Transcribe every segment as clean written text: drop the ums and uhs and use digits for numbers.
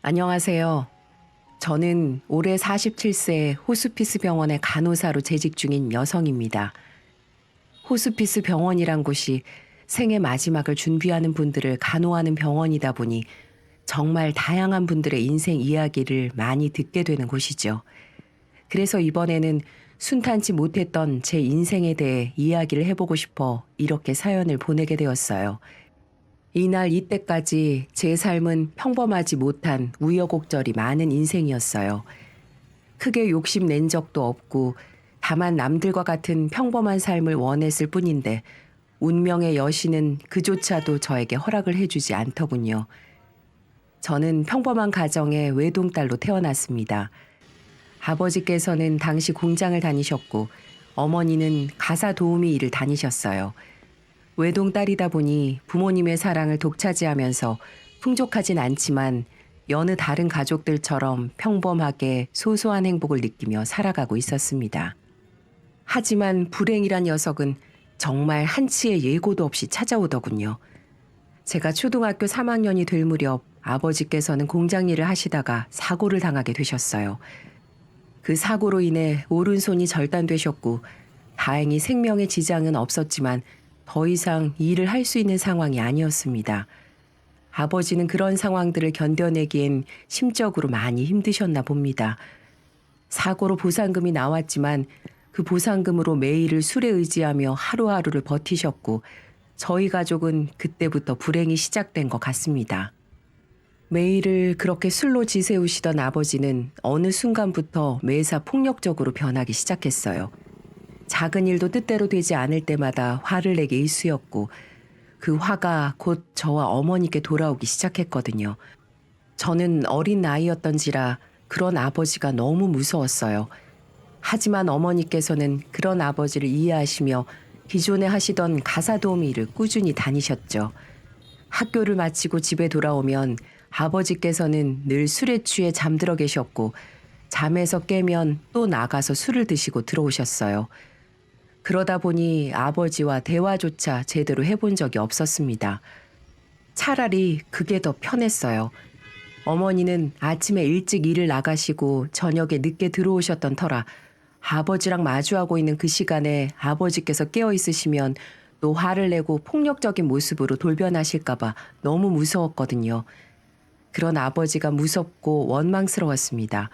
안녕하세요. 저는 올해 47세 호스피스 병원의 간호사로 재직 중인 여성입니다. 호스피스 병원이란 곳이 생의 마지막을 준비하는 분들을 간호하는 병원이다 보니 정말 다양한 분들의 인생 이야기를 많이 듣게 되는 곳이죠. 그래서 이번에는 순탄치 못했던 제 인생에 대해 이야기를 해보고 싶어 이렇게 사연을 보내게 되었어요. 이날 이때까지 제 삶은 평범하지 못한 우여곡절이 많은 인생이었어요. 크게 욕심낸 적도 없고 다만 남들과 같은 평범한 삶을 원했을 뿐인데 운명의 여신은 그조차도 저에게 허락을 해주지 않더군요. 저는 평범한 가정의 외동딸로 태어났습니다. 아버지께서는 당시 공장을 다니셨고 어머니는 가사 도우미 일을 다니셨어요. 외동딸이다 보니 부모님의 사랑을 독차지하면서 풍족하진 않지만 여느 다른 가족들처럼 평범하게 소소한 행복을 느끼며 살아가고 있었습니다. 하지만 불행이란 녀석은 정말 한치의 예고도 없이 찾아오더군요. 제가 초등학교 3학년이 될 무렵 아버지께서는 공장 일을 하시다가 사고를 당하게 되셨어요. 그 사고로 인해 오른손이 절단되셨고 다행히 생명에 지장은 없었지만 더 이상 일을 할 수 있는 상황이 아니었습니다. 아버지는 그런 상황들을 견뎌내기엔 심적으로 많이 힘드셨나 봅니다. 사고로 보상금이 나왔지만 그 보상금으로 매일을 술에 의지하며 하루하루를 버티셨고 저희 가족은 그때부터 불행이 시작된 것 같습니다. 매일을 그렇게 술로 지새우시던 아버지는 어느 순간부터 매사 폭력적으로 변하기 시작했어요. 작은 일도 뜻대로 되지 않을 때마다 화를 내게 일쑤였고 그 화가 곧 저와 어머니께 돌아오기 시작했거든요. 저는 어린 나이였던지라 그런 아버지가 너무 무서웠어요. 하지만 어머니께서는 그런 아버지를 이해하시며 기존에 하시던 가사 도우미 일을 꾸준히 다니셨죠. 학교를 마치고 집에 돌아오면 아버지께서는 늘 술에 취해 잠들어 계셨고 잠에서 깨면 또 나가서 술을 드시고 들어오셨어요. 그러다 보니 아버지와 대화조차 제대로 해본 적이 없었습니다. 차라리 그게 더 편했어요. 어머니는 아침에 일찍 일을 나가시고 저녁에 늦게 들어오셨던 터라 아버지랑 마주하고 있는 그 시간에 아버지께서 깨어 있으시면 또 화를 내고 폭력적인 모습으로 돌변하실까봐 너무 무서웠거든요. 그런 아버지가 무섭고 원망스러웠습니다.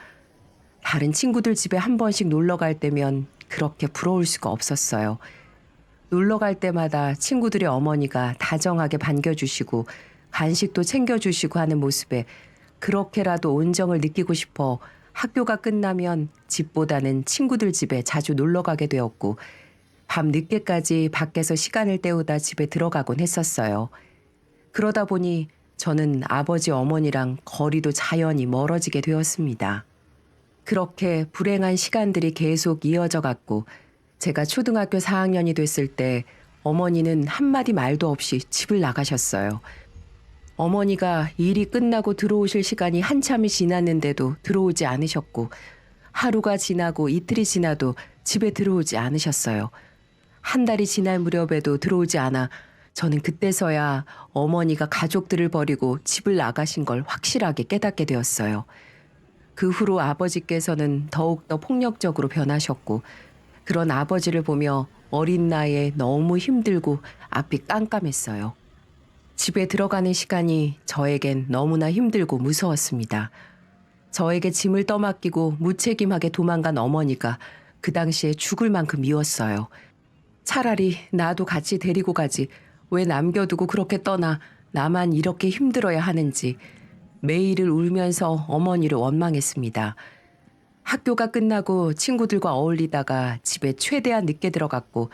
다른 친구들 집에 한 번씩 놀러 갈 때면 그렇게 부러울 수가 없었어요. 놀러 갈 때마다 친구들의 어머니가 다정하게 반겨주시고 간식도 챙겨주시고 하는 모습에 그렇게라도 온정을 느끼고 싶어 학교가 끝나면 집보다는 친구들 집에 자주 놀러 가게 되었고 밤 늦게까지 밖에서 시간을 때우다 집에 들어가곤 했었어요. 그러다 보니 저는 아버지 어머니랑 거리도 자연히 멀어지게 되었습니다. 그렇게 불행한 시간들이 계속 이어져 갔고 제가 초등학교 4학년이 됐을 때 어머니는 한마디 말도 없이 집을 나가셨어요. 어머니가 일이 끝나고 들어오실 시간이 한참이 지났는데도 들어오지 않으셨고 하루가 지나고 이틀이 지나도 집에 들어오지 않으셨어요. 한 달이 지날 무렵에도 들어오지 않아 저는 그때서야 어머니가 가족들을 버리고 집을 나가신 걸 확실하게 깨닫게 되었어요. 그 후로 아버지께서는 더욱더 폭력적으로 변하셨고 그런 아버지를 보며 어린 나이에 너무 힘들고 앞이 깜깜했어요. 집에 들어가는 시간이 저에겐 너무나 힘들고 무서웠습니다. 저에게 짐을 떠맡기고 무책임하게 도망간 어머니가 그 당시에 죽을 만큼 미웠어요. 차라리 나도 같이 데리고 가지 왜 남겨두고 그렇게 떠나 나만 이렇게 힘들어야 하는지 매일을 울면서 어머니를 원망했습니다. 학교가 끝나고 친구들과 어울리다가 집에 최대한 늦게 들어갔고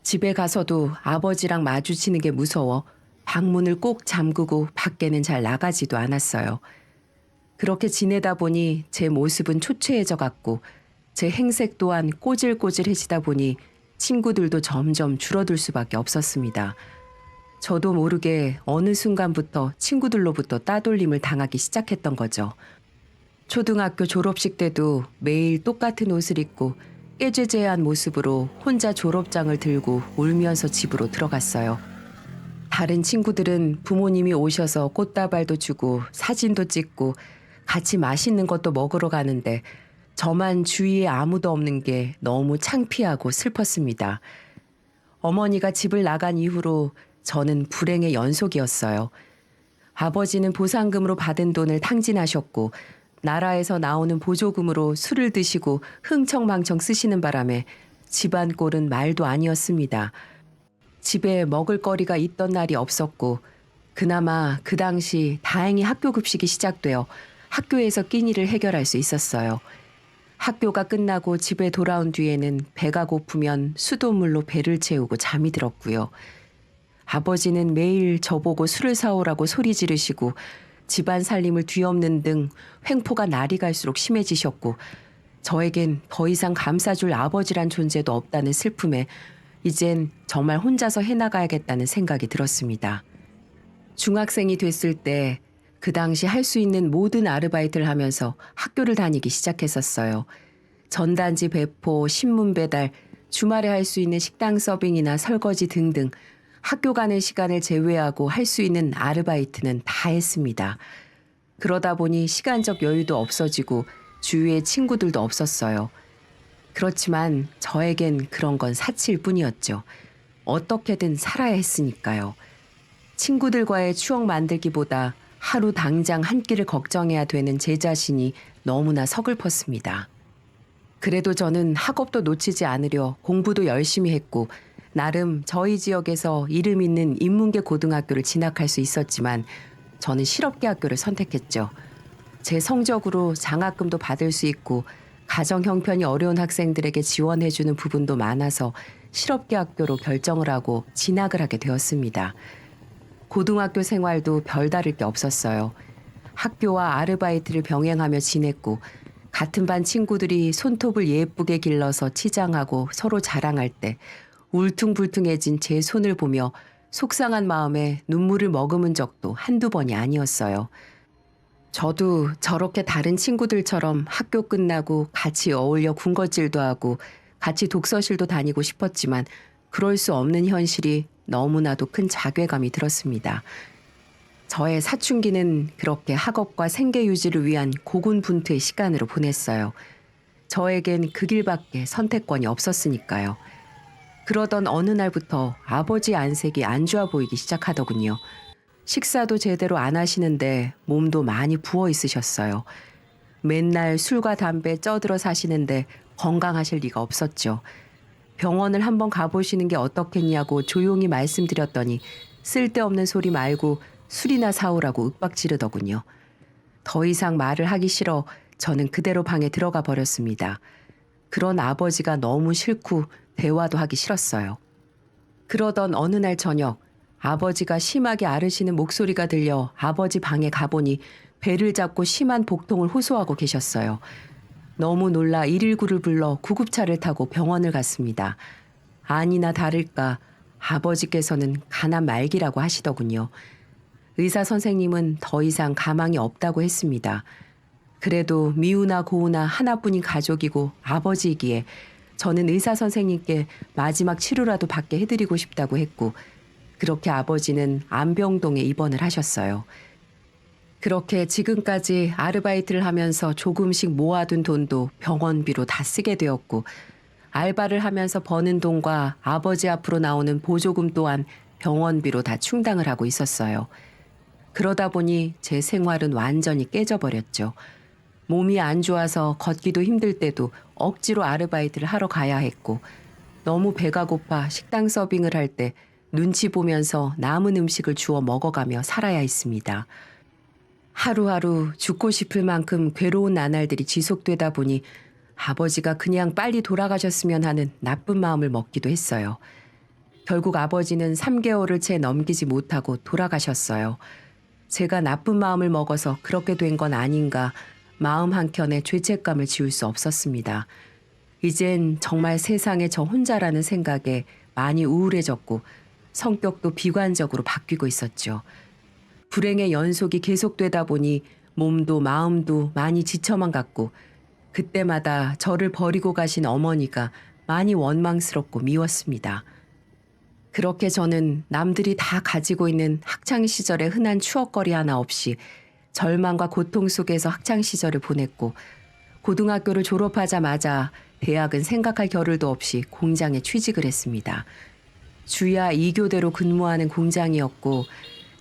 집에 가서도 아버지랑 마주치는 게 무서워 방문을 꼭 잠그고 밖에는 잘 나가지도 않았어요. 그렇게 지내다 보니 제 모습은 초췌해져 갔고 제 행색 또한 꼬질꼬질해지다 보니 친구들도 점점 줄어들 수밖에 없었습니다. 저도 모르게 어느 순간부터 친구들로부터 따돌림을 당하기 시작했던 거죠. 초등학교 졸업식 때도 매일 똑같은 옷을 입고 깨재재한 모습으로 혼자 졸업장을 들고 울면서 집으로 들어갔어요. 다른 친구들은 부모님이 오셔서 꽃다발도 주고 사진도 찍고 같이 맛있는 것도 먹으러 가는데 저만 주위에 아무도 없는 게 너무 창피하고 슬펐습니다. 어머니가 집을 나간 이후로 저는 불행의 연속이었어요. 아버지는 보상금으로 받은 돈을 탕진하셨고 나라에서 나오는 보조금으로 술을 드시고 흥청망청 쓰시는 바람에 집안 꼴은 말도 아니었습니다. 집에 먹을 거리가 있던 날이 없었고 그나마 그 당시 다행히 학교 급식이 시작되어 학교에서 끼니를 해결할 수 있었어요. 학교가 끝나고 집에 돌아온 뒤에는 배가 고프면 수돗물로 배를 채우고 잠이 들었고요. 아버지는 매일 저보고 술을 사오라고 소리 지르시고 집안 살림을 뒤엎는 등 횡포가 날이 갈수록 심해지셨고 저에겐 더 이상 감싸줄 아버지란 존재도 없다는 슬픔에 이젠 정말 혼자서 해나가야겠다는 생각이 들었습니다. 중학생이 됐을 때 그 당시 할 수 있는 모든 아르바이트를 하면서 학교를 다니기 시작했었어요. 전단지 배포, 신문 배달, 주말에 할 수 있는 식당 서빙이나 설거지 등등 학교 가는 시간을 제외하고 할 수 있는 아르바이트는 다 했습니다. 그러다 보니 시간적 여유도 없어지고 주위에 친구들도 없었어요. 그렇지만 저에겐 그런 건 사치일 뿐이었죠. 어떻게든 살아야 했으니까요. 친구들과의 추억 만들기보다 하루 당장 한 끼를 걱정해야 되는 제 자신이 너무나 서글펐습니다. 그래도 저는 학업도 놓치지 않으려 공부도 열심히 했고 나름 저희 지역에서 이름 있는 인문계 고등학교를 진학할 수 있었지만 저는 실업계 학교를 선택했죠. 제 성적으로 장학금도 받을 수 있고 가정 형편이 어려운 학생들에게 지원해주는 부분도 많아서 실업계 학교로 결정을 하고 진학을 하게 되었습니다. 고등학교 생활도 별다를 게 없었어요. 학교와 아르바이트를 병행하며 지냈고 같은 반 친구들이 손톱을 예쁘게 길러서 치장하고 서로 자랑할 때 울퉁불퉁해진 제 손을 보며 속상한 마음에 눈물을 머금은 적도 한두 번이 아니었어요. 저도 저렇게 다른 친구들처럼 학교 끝나고 같이 어울려 군것질도 하고 같이 독서실도 다니고 싶었지만 그럴 수 없는 현실이 너무나도 큰 자괴감이 들었습니다. 저의 사춘기는 그렇게 학업과 생계 유지를 위한 고군분투의 시간으로 보냈어요. 저에겐 그 길밖에 선택권이 없었으니까요. 그러던 어느 날부터 아버지 안색이 안 좋아 보이기 시작하더군요. 식사도 제대로 안 하시는데 몸도 많이 부어 있으셨어요. 맨날 술과 담배 쪄들어 사시는데 건강하실 리가 없었죠. 병원을 한번 가보시는 게 어떻겠냐고 조용히 말씀드렸더니 쓸데없는 소리 말고 술이나 사오라고 윽박지르더군요. 더 이상 말을 하기 싫어 저는 그대로 방에 들어가 버렸습니다. 그런 아버지가 너무 싫고 대화도 하기 싫었어요. 그러던 어느 날 저녁 아버지가 심하게 앓으시는 목소리가 들려 아버지 방에 가보니 배를 잡고 심한 복통을 호소하고 계셨어요. 너무 놀라 119를 불러 구급차를 타고 병원을 갔습니다. 아니나 다를까 아버지께서는 간암 말기라고 하시더군요. 의사 선생님은 더 이상 가망이 없다고 했습니다. 그래도 미우나 고우나 하나뿐인 가족이고 아버지이기에 저는 의사 선생님께 마지막 치료라도 받게 해드리고 싶다고 했고 그렇게 아버지는 안병동에 입원을 하셨어요. 그렇게 지금까지 아르바이트를 하면서 조금씩 모아둔 돈도 병원비로 다 쓰게 되었고 알바를 하면서 버는 돈과 아버지 앞으로 나오는 보조금 또한 병원비로 다 충당을 하고 있었어요. 그러다 보니 제 생활은 완전히 깨져버렸죠. 몸이 안 좋아서 걷기도 힘들 때도 억지로 아르바이트를 하러 가야 했고 너무 배가 고파 식당 서빙을 할 때 눈치 보면서 남은 음식을 주워 먹어가며 살아야 했습니다. 하루하루 죽고 싶을 만큼 괴로운 나날들이 지속되다 보니 아버지가 그냥 빨리 돌아가셨으면 하는 나쁜 마음을 먹기도 했어요. 결국 아버지는 3개월을 채 넘기지 못하고 돌아가셨어요. 제가 나쁜 마음을 먹어서 그렇게 된 건 아닌가 마음 한켠에 죄책감을 지울 수 없었습니다. 이젠 정말 세상에 저 혼자라는 생각에 많이 우울해졌고 성격도 비관적으로 바뀌고 있었죠. 불행의 연속이 계속되다 보니 몸도 마음도 많이 지쳐만 갔고 그때마다 저를 버리고 가신 어머니가 많이 원망스럽고 미웠습니다. 그렇게 저는 남들이 다 가지고 있는 학창시절의 흔한 추억거리 하나 없이 절망과 고통 속에서 학창 시절을 보냈고 고등학교를 졸업하자마자 대학은 생각할 겨를도 없이 공장에 취직을 했습니다. 주야 2교대로 근무하는 공장이었고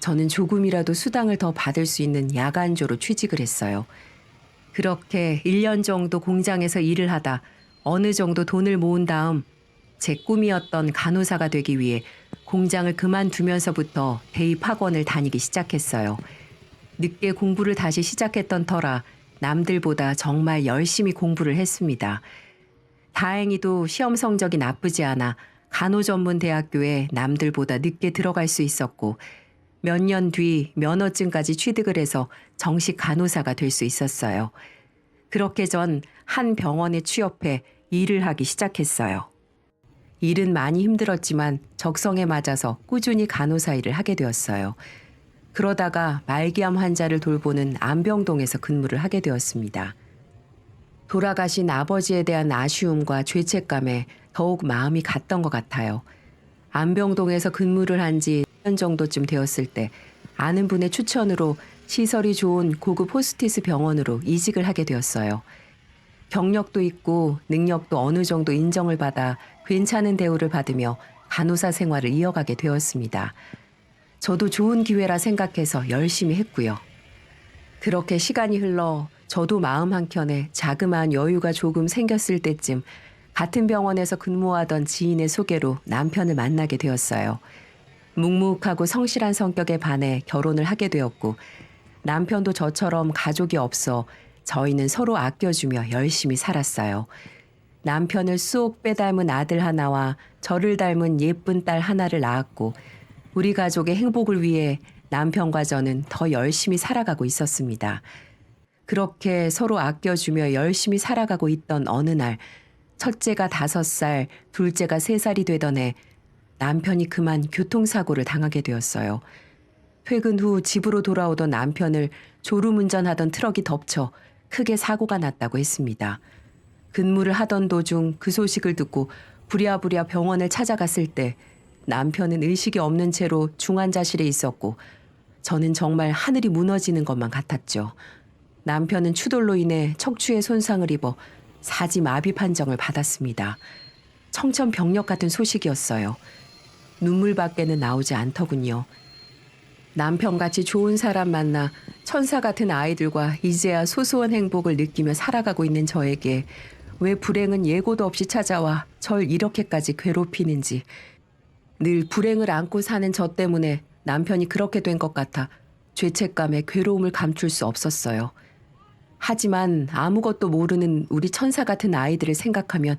저는 조금이라도 수당을 더 받을 수 있는 야간조로 취직을 했어요. 그렇게 1년 정도 공장에서 일을 하다 어느 정도 돈을 모은 다음 제 꿈이었던 간호사가 되기 위해 공장을 그만두면서부터 대입학원을 다니기 시작했어요. 늦게 공부를 다시 시작했던 터라 남들보다 정말 열심히 공부를 했습니다. 다행히도 시험 성적이 나쁘지 않아 간호전문대학교에 남들보다 늦게 들어갈 수 있었고 몇 년 뒤 면허증까지 취득을 해서 정식 간호사가 될 수 있었어요. 그렇게 전 한 병원에 취업해 일을 하기 시작했어요. 일은 많이 힘들었지만 적성에 맞아서 꾸준히 간호사 일을 하게 되었어요. 그러다가 말기암 환자를 돌보는 안병동에서 근무를 하게 되었습니다. 돌아가신 아버지에 대한 아쉬움과 죄책감에 더욱 마음이 갔던 것 같아요. 안병동에서 근무를 한 지 1년 정도쯤 되었을 때 아는 분의 추천으로 시설이 좋은 고급 호스티스 병원으로 이직을 하게 되었어요. 경력도 있고 능력도 어느 정도 인정을 받아 괜찮은 대우를 받으며 간호사 생활을 이어가게 되었습니다. 저도 좋은 기회라 생각해서 열심히 했고요. 그렇게 시간이 흘러 저도 마음 한켠에 자그마한 여유가 조금 생겼을 때쯤 같은 병원에서 근무하던 지인의 소개로 남편을 만나게 되었어요. 묵묵하고 성실한 성격에 반해 결혼을 하게 되었고 남편도 저처럼 가족이 없어 저희는 서로 아껴주며 열심히 살았어요. 남편을 쏙 빼닮은 아들 하나와 저를 닮은 예쁜 딸 하나를 낳았고 우리 가족의 행복을 위해 남편과 저는 더 열심히 살아가고 있었습니다. 그렇게 서로 아껴주며 열심히 살아가고 있던 어느 날 첫째가 5살, 둘째가 3살이 되던 해 남편이 그만 교통사고를 당하게 되었어요. 퇴근 후 집으로 돌아오던 남편을 졸음운전하던 트럭이 덮쳐 크게 사고가 났다고 했습니다. 근무를 하던 도중 그 소식을 듣고 부랴부랴 병원을 찾아갔을 때 남편은 의식이 없는 채로 중환자실에 있었고 저는 정말 하늘이 무너지는 것만 같았죠. 남편은 추돌로 인해 척추에 손상을 입어 사지마비 판정을 받았습니다. 청천벽력 같은 소식이었어요. 눈물밖에는 나오지 않더군요. 남편같이 좋은 사람 만나 천사 같은 아이들과 이제야 소소한 행복을 느끼며 살아가고 있는 저에게 왜 불행은 예고도 없이 찾아와 절 이렇게까지 괴롭히는지 늘 불행을 안고 사는 저 때문에 남편이 그렇게 된 것 같아 죄책감에 괴로움을 감출 수 없었어요. 하지만 아무것도 모르는 우리 천사 같은 아이들을 생각하면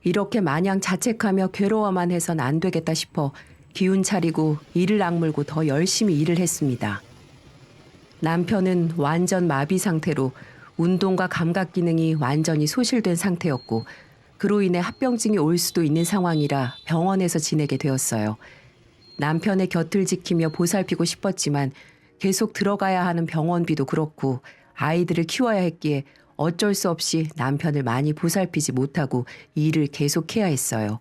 이렇게 마냥 자책하며 괴로워만 해선 안 되겠다 싶어 기운 차리고 이를 악물고 더 열심히 일을 했습니다. 남편은 완전 마비 상태로 운동과 감각 기능이 완전히 소실된 상태였고 그로 인해 합병증이 올 수도 있는 상황이라 병원에서 지내게 되었어요. 남편의 곁을 지키며 보살피고 싶었지만 계속 들어가야 하는 병원비도 그렇고 아이들을 키워야 했기에 어쩔 수 없이 남편을 많이 보살피지 못하고 일을 계속해야 했어요.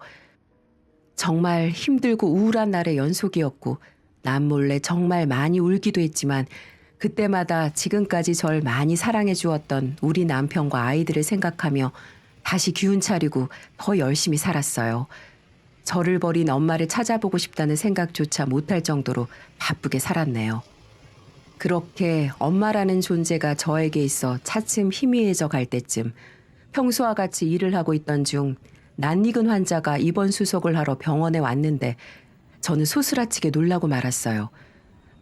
정말 힘들고 우울한 날의 연속이었고 남몰래 정말 많이 울기도 했지만 그때마다 지금까지 절 많이 사랑해 주었던 우리 남편과 아이들을 생각하며 다시 기운 차리고 더 열심히 살았어요. 저를 버린 엄마를 찾아보고 싶다는 생각조차 못할 정도로 바쁘게 살았네요. 그렇게 엄마라는 존재가 저에게 있어 차츰 희미해져 갈 때쯤 평소와 같이 일을 하고 있던 중 낯익은 환자가 입원 수속을 하러 병원에 왔는데 저는 소스라치게 놀라고 말았어요.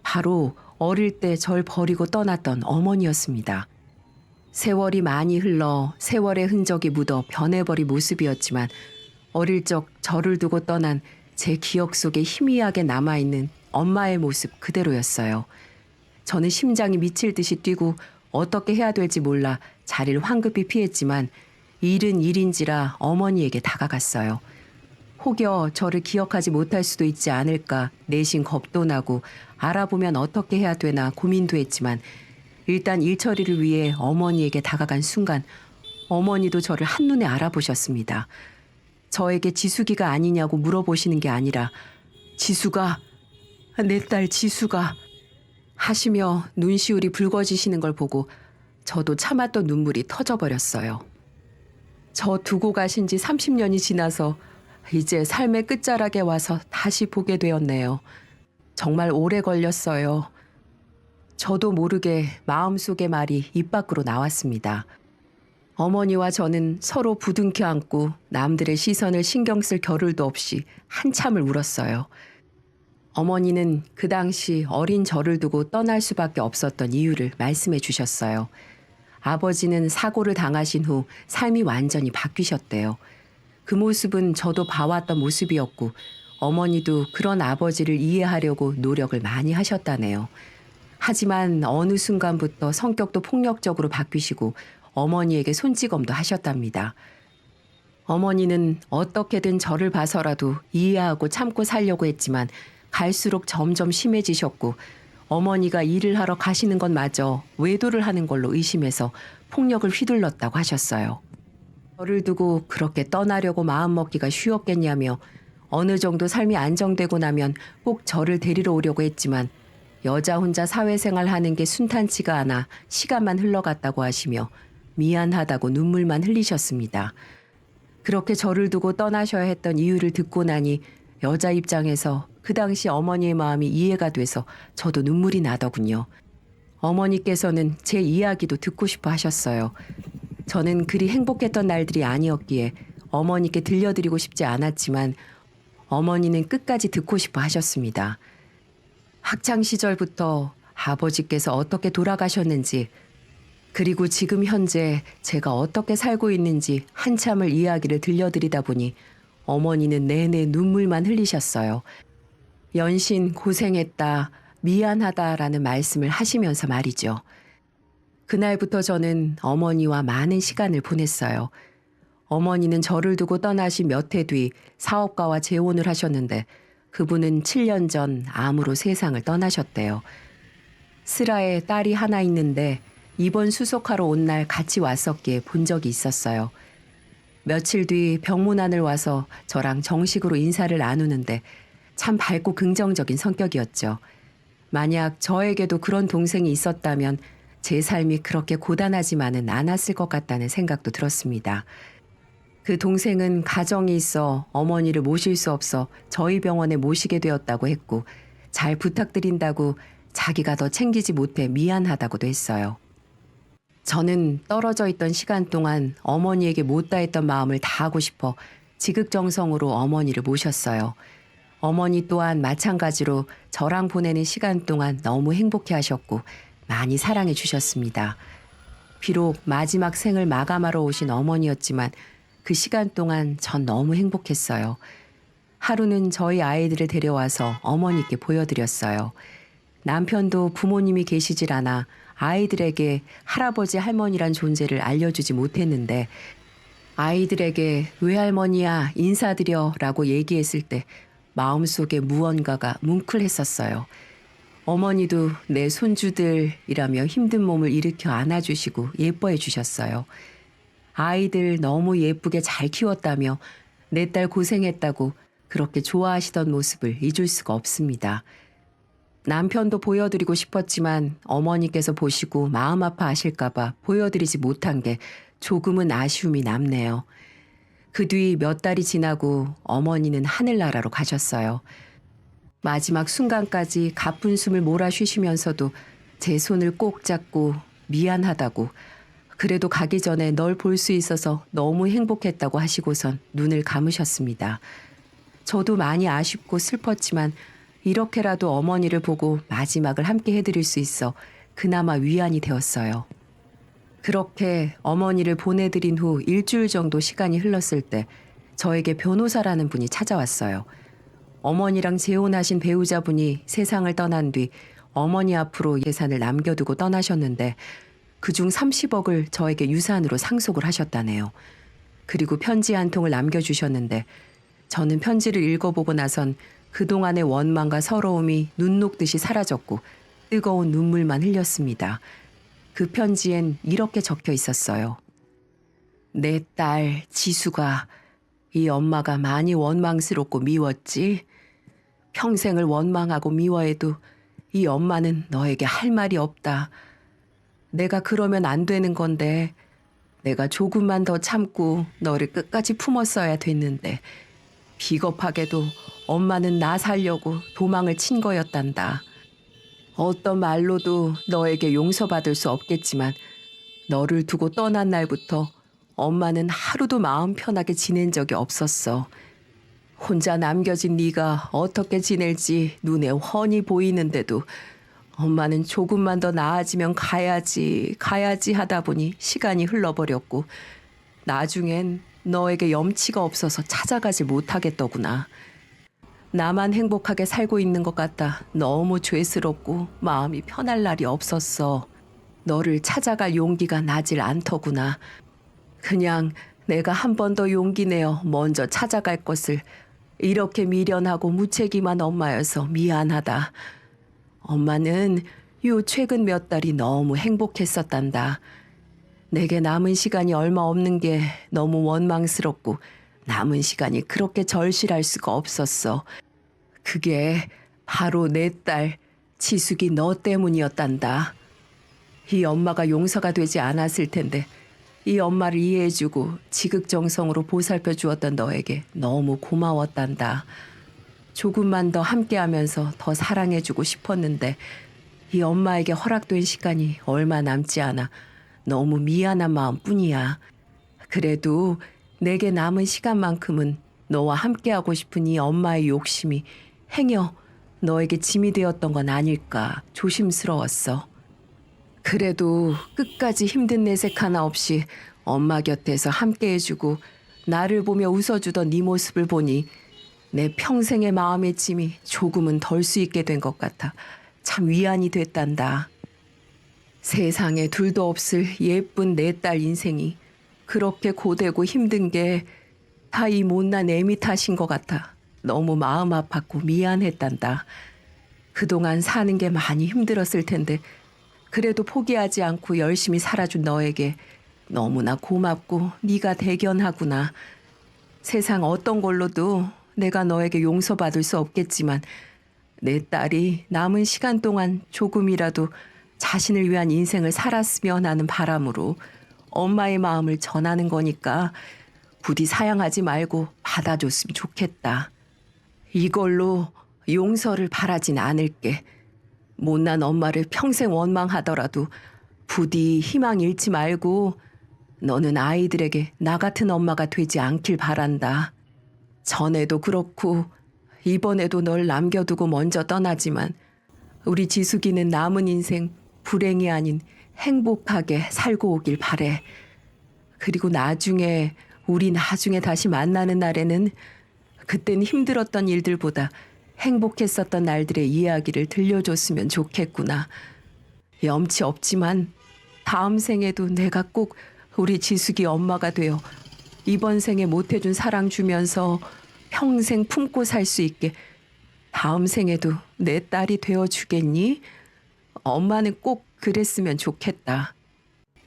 바로 어릴 때 절 버리고 떠났던 어머니였습니다. 세월이 많이 흘러 세월의 흔적이 묻어 변해버린 모습이었지만 어릴 적 저를 두고 떠난 제 기억 속에 희미하게 남아있는 엄마의 모습 그대로였어요. 저는 심장이 미칠 듯이 뛰고 어떻게 해야 될지 몰라 자리를 황급히 피했지만 일은 일인지라 어머니에게 다가갔어요. 혹여 저를 기억하지 못할 수도 있지 않을까 내심 겁도 나고 알아보면 어떻게 해야 되나 고민도 했지만 일단 일 처리를 위해 어머니에게 다가간 순간 어머니도 저를 한눈에 알아보셨습니다. 저에게 지숙이가 아니냐고 물어보시는 게 아니라 지수가, 내 딸 지수가 하시며 눈시울이 붉어지시는 걸 보고 저도 참았던 눈물이 터져버렸어요. 저 두고 가신 지 30년이 지나서 이제 삶의 끝자락에 와서 다시 보게 되었네요. 정말 오래 걸렸어요. 저도 모르게 마음속의 말이 입 밖으로 나왔습니다. 어머니와 저는 서로 부둥켜 안고 남들의 시선을 신경 쓸 겨를도 없이 한참을 울었어요. 어머니는 그 당시 어린 저를 두고 떠날 수밖에 없었던 이유를 말씀해 주셨어요. 아버지는 사고를 당하신 후 삶이 완전히 바뀌셨대요. 그 모습은 저도 봐왔던 모습이었고 어머니도 그런 아버지를 이해하려고 노력을 많이 하셨다네요. 하지만 어느 순간부터 성격도 폭력적으로 바뀌시고 어머니에게 손찌검도 하셨답니다. 어머니는 어떻게든 저를 봐서라도 이해하고 참고 살려고 했지만 갈수록 점점 심해지셨고 어머니가 일을 하러 가시는 것마저 외도를 하는 걸로 의심해서 폭력을 휘둘렀다고 하셨어요. 저를 두고 그렇게 떠나려고 마음먹기가 쉬웠겠냐며 어느 정도 삶이 안정되고 나면 꼭 저를 데리러 오려고 했지만 여자 혼자 사회생활 하는 게 순탄치가 않아 시간만 흘러갔다고 하시며 미안하다고 눈물만 흘리셨습니다. 그렇게 저를 두고 떠나셔야 했던 이유를 듣고 나니 여자 입장에서 그 당시 어머니의 마음이 이해가 돼서 저도 눈물이 나더군요. 어머니께서는 제 이야기도 듣고 싶어 하셨어요. 저는 그리 행복했던 날들이 아니었기에 어머니께 들려드리고 싶지 않았지만 어머니는 끝까지 듣고 싶어 하셨습니다. 학창 시절부터 아버지께서 어떻게 돌아가셨는지 그리고 지금 현재 제가 어떻게 살고 있는지 한참을 이야기를 들려드리다 보니 어머니는 내내 눈물만 흘리셨어요. 연신 고생했다, 미안하다라는 말씀을 하시면서 말이죠. 그날부터 저는 어머니와 많은 시간을 보냈어요. 어머니는 저를 두고 떠나신 몇 해 뒤 사업가와 재혼을 하셨는데 그분은 7년 전 암으로 세상을 떠나셨대요. 슬아에 딸이 하나 있는데 입원 수속하러 온 날 같이 왔었기에 본 적이 있었어요. 며칠 뒤 병문안을 와서 저랑 정식으로 인사를 나누는데 참 밝고 긍정적인 성격이었죠. 만약 저에게도 그런 동생이 있었다면 제 삶이 그렇게 고단하지만은 않았을 것 같다는 생각도 들었습니다. 그 동생은 가정이 있어 어머니를 모실 수 없어 저희 병원에 모시게 되었다고 했고 잘 부탁드린다고 자기가 더 챙기지 못해 미안하다고도 했어요. 저는 떨어져 있던 시간 동안 어머니에게 못다했던 마음을 다하고 싶어 지극정성으로 어머니를 모셨어요. 어머니 또한 마찬가지로 저랑 보내는 시간 동안 너무 행복해 하셨고 많이 사랑해 주셨습니다. 비록 마지막 생을 마감하러 오신 어머니였지만 그 시간 동안 전 너무 행복했어요. 하루는 저희 아이들을 데려와서 어머니께 보여드렸어요. 남편도 부모님이 계시질 않아 아이들에게 할아버지 할머니란 존재를 알려주지 못했는데 아이들에게 외할머니야 인사드려 라고 얘기했을 때 마음속에 무언가가 뭉클했었어요. 어머니도 내 손주들이라며 힘든 몸을 일으켜 안아주시고 예뻐해 주셨어요. 아이들 너무 예쁘게 잘 키웠다며 내 딸 고생했다고 그렇게 좋아하시던 모습을 잊을 수가 없습니다. 남편도 보여드리고 싶었지만 어머니께서 보시고 마음 아파하실까봐 보여드리지 못한 게 조금은 아쉬움이 남네요. 그 뒤 몇 달이 지나고 어머니는 하늘나라로 가셨어요. 마지막 순간까지 가쁜 숨을 몰아쉬시면서도 제 손을 꼭 잡고 미안하다고 그래도 가기 전에 널 볼 수 있어서 너무 행복했다고 하시고선 눈을 감으셨습니다. 저도 많이 아쉽고 슬펐지만 이렇게라도 어머니를 보고 마지막을 함께 해드릴 수 있어 그나마 위안이 되었어요. 그렇게 어머니를 보내드린 후 일주일 정도 시간이 흘렀을 때 저에게 변호사라는 분이 찾아왔어요. 어머니랑 재혼하신 배우자분이 세상을 떠난 뒤 어머니 앞으로 예산을 남겨두고 떠나셨는데 그중 30억을 저에게 유산으로 상속을 하셨다네요. 그리고 편지 한 통을 남겨주셨는데 저는 편지를 읽어보고 나선 그동안의 원망과 서러움이 눈 녹듯이 사라졌고 뜨거운 눈물만 흘렸습니다. 그 편지엔 이렇게 적혀 있었어요. 내 딸 지수가 이 엄마가 많이 원망스럽고 미웠지. 평생을 원망하고 미워해도 이 엄마는 너에게 할 말이 없다. 내가 그러면 안 되는 건데 내가 조금만 더 참고 너를 끝까지 품었어야 됐는데 비겁하게도 엄마는 나 살려고 도망을 친 거였단다. 어떤 말로도 너에게 용서받을 수 없겠지만 너를 두고 떠난 날부터 엄마는 하루도 마음 편하게 지낸 적이 없었어. 혼자 남겨진 네가 어떻게 지낼지 눈에 훤히 보이는데도 엄마는 조금만 더 나아지면 가야지 하다 보니 시간이 흘러버렸고 나중엔 너에게 염치가 없어서 찾아가지 못하겠더구나. 나만 행복하게 살고 있는 것 같다 너무 죄스럽고 마음이 편할 날이 없었어. 너를 찾아갈 용기가 나질 않더구나. 그냥 내가 한 번 더 용기 내어 먼저 찾아갈 것을 이렇게 미련하고 무책임한 엄마여서 미안하다. 엄마는 요 최근 몇 달이 너무 행복했었단다. 내게 남은 시간이 얼마 없는 게 너무 원망스럽고 남은 시간이 그렇게 절실할 수가 없었어. 그게 바로 내 딸 지숙이 너 때문이었단다. 이 엄마가 용서가 되지 않았을 텐데 이 엄마를 이해해주고 지극정성으로 보살펴 주었던 너에게 너무 고마웠단다. 조금만 더 함께하면서 더 사랑해주고 싶었는데 이 엄마에게 허락된 시간이 얼마 남지 않아 너무 미안한 마음뿐이야. 그래도 내게 남은 시간만큼은 너와 함께하고 싶은 이 엄마의 욕심이 행여 너에게 짐이 되었던 건 아닐까 조심스러웠어. 그래도 끝까지 힘든 내색 하나 없이 엄마 곁에서 함께해주고 나를 보며 웃어주던 네 모습을 보니 내 평생의 마음의 짐이 조금은 덜 수 있게 된 것 같아 참 위안이 됐단다. 세상에 둘도 없을 예쁜 내 딸 인생이 그렇게 고되고 힘든 게 다 이 못난 애미 탓인 것 같아 너무 마음 아팠고 미안했단다. 그동안 사는 게 많이 힘들었을 텐데 그래도 포기하지 않고 열심히 살아준 너에게 너무나 고맙고 네가 대견하구나. 세상 어떤 걸로도 내가 너에게 용서받을 수 없겠지만 내 딸이 남은 시간 동안 조금이라도 자신을 위한 인생을 살았으면 하는 바람으로 엄마의 마음을 전하는 거니까 부디 사양하지 말고 받아줬으면 좋겠다. 이걸로 용서를 바라진 않을게. 못난 엄마를 평생 원망하더라도 부디 희망 잃지 말고 너는 아이들에게 나 같은 엄마가 되지 않길 바란다. 전에도 그렇고 이번에도 널 남겨두고 먼저 떠나지만 우리 지숙이는 남은 인생 불행이 아닌 행복하게 살고 오길 바래. 그리고 우리 나중에 다시 만나는 날에는 그땐 힘들었던 일들보다 행복했었던 날들의 이야기를 들려줬으면 좋겠구나. 염치 없지만 다음 생에도 내가 꼭 우리 지숙이 엄마가 되어 이번 생에 못해준 사랑 주면서 평생 품고 살 수 있게 다음 생에도 내 딸이 되어주겠니? 엄마는 꼭 그랬으면 좋겠다.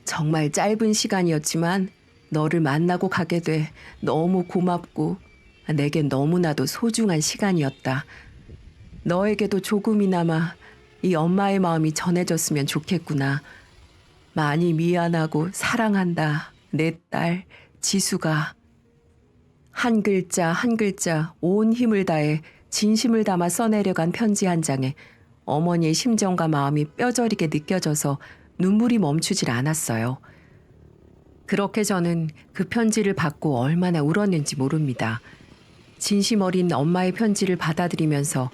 정말 짧은 시간이었지만 너를 만나고 가게 돼 너무 고맙고 내겐 너무나도 소중한 시간이었다. 너에게도 조금이나마 이 엄마의 마음이 전해졌으면 좋겠구나. 많이 미안하고 사랑한다. 내 딸 지수가. 한 글자 한 글자 온 힘을 다해 진심을 담아 써내려간 편지 한 장에 어머니의 심정과 마음이 뼈저리게 느껴져서 눈물이 멈추질 않았어요. 그렇게 저는 그 편지를 받고 얼마나 울었는지 모릅니다. 진심 어린 엄마의 편지를 받아들이면서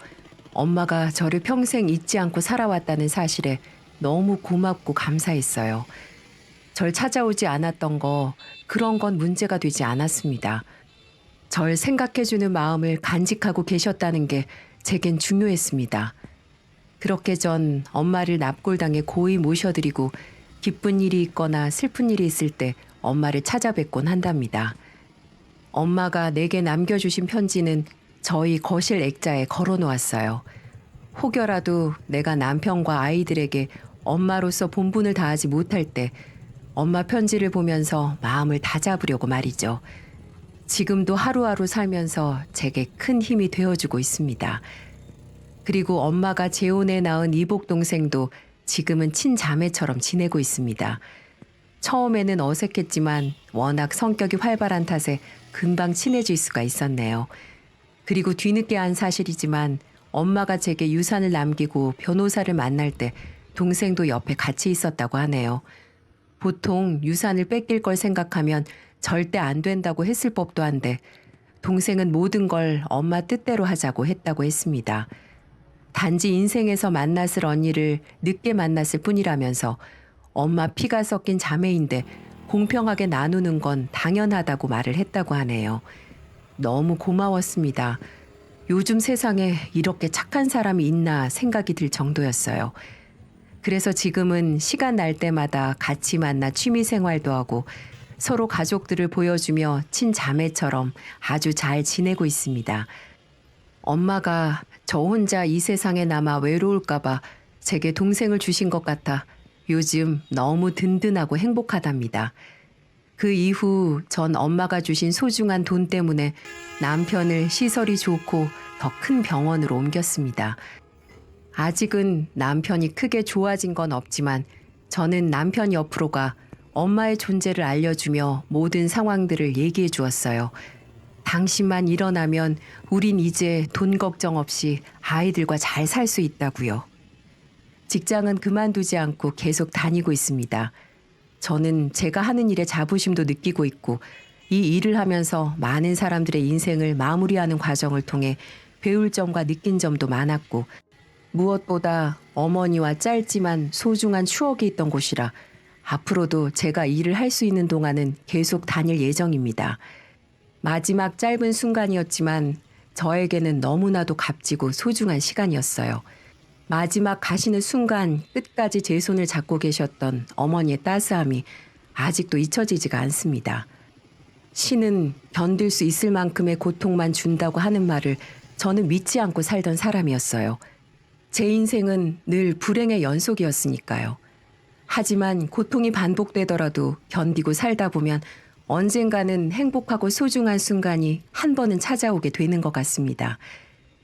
엄마가 저를 평생 잊지 않고 살아왔다는 사실에 너무 고맙고 감사했어요. 절 찾아오지 않았던 거 그런 건 문제가 되지 않았습니다. 절 생각해주는 마음을 간직하고 계셨다는 게 제겐 중요했습니다. 그렇게 전 엄마를 납골당에 고이 모셔드리고 기쁜 일이 있거나 슬픈 일이 있을 때 엄마를 찾아뵙곤 한답니다. 엄마가 내게 남겨주신 편지는 저희 거실 액자에 걸어놓았어요. 혹여라도 내가 남편과 아이들에게 엄마로서 본분을 다하지 못할 때 엄마 편지를 보면서 마음을 다잡으려고 말이죠. 지금도 하루하루 살면서 제게 큰 힘이 되어주고 있습니다. 그리고 엄마가 재혼해 낳은 이복 동생도 지금은 친자매처럼 지내고 있습니다. 처음에는 어색했지만 워낙 성격이 활발한 탓에 금방 친해질 수가 있었네요. 그리고 뒤늦게 안 사실이지만 엄마가 제게 유산을 남기고 변호사를 만날 때 동생도 옆에 같이 있었다고 하네요. 보통 유산을 뺏길 걸 생각하면 절대 안 된다고 했을 법도 한데 동생은 모든 걸 엄마 뜻대로 하자고 했다고 했습니다. 단지 인생에서 만났을 언니를 늦게 만났을 뿐이라면서 엄마 피가 섞인 자매인데 공평하게 나누는 건 당연하다고 말을 했다고 하네요. 너무 고마웠습니다. 요즘 세상에 이렇게 착한 사람이 있나 생각이 들 정도였어요. 그래서 지금은 시간 날 때마다 같이 만나 취미 생활도 하고 서로 가족들을 보여주며 친자매처럼 아주 잘 지내고 있습니다. 엄마가 저 혼자 이 세상에 남아 외로울까봐 제게 동생을 주신 것 같아 요즘 너무 든든하고 행복하답니다. 그 이후 전 엄마가 주신 소중한 돈 때문에 남편을 시설이 좋고 더 큰 병원으로 옮겼습니다. 아직은 남편이 크게 좋아진 건 없지만 저는 남편 옆으로 가 엄마의 존재를 알려주며 모든 상황들을 얘기해 주었어요. 당신만 일어나면 우린 이제 돈 걱정 없이 아이들과 잘 살 수 있다고요. 직장은 그만두지 않고 계속 다니고 있습니다. 저는 제가 하는 일에 자부심도 느끼고 있고 이 일을 하면서 많은 사람들의 인생을 마무리하는 과정을 통해 배울 점과 느낀 점도 많았고 무엇보다 어머니와 짧지만 소중한 추억이 있던 곳이라 앞으로도 제가 일을 할 수 있는 동안은 계속 다닐 예정입니다. 마지막 짧은 순간이었지만 저에게는 너무나도 값지고 소중한 시간이었어요. 마지막 가시는 순간 끝까지 제 손을 잡고 계셨던 어머니의 따스함이 아직도 잊혀지지가 않습니다. 신은 견딜 수 있을 만큼의 고통만 준다고 하는 말을 저는 믿지 않고 살던 사람이었어요. 제 인생은 늘 불행의 연속이었으니까요. 하지만 고통이 반복되더라도 견디고 살다 보면 언젠가는 행복하고 소중한 순간이 한 번은 찾아오게 되는 것 같습니다.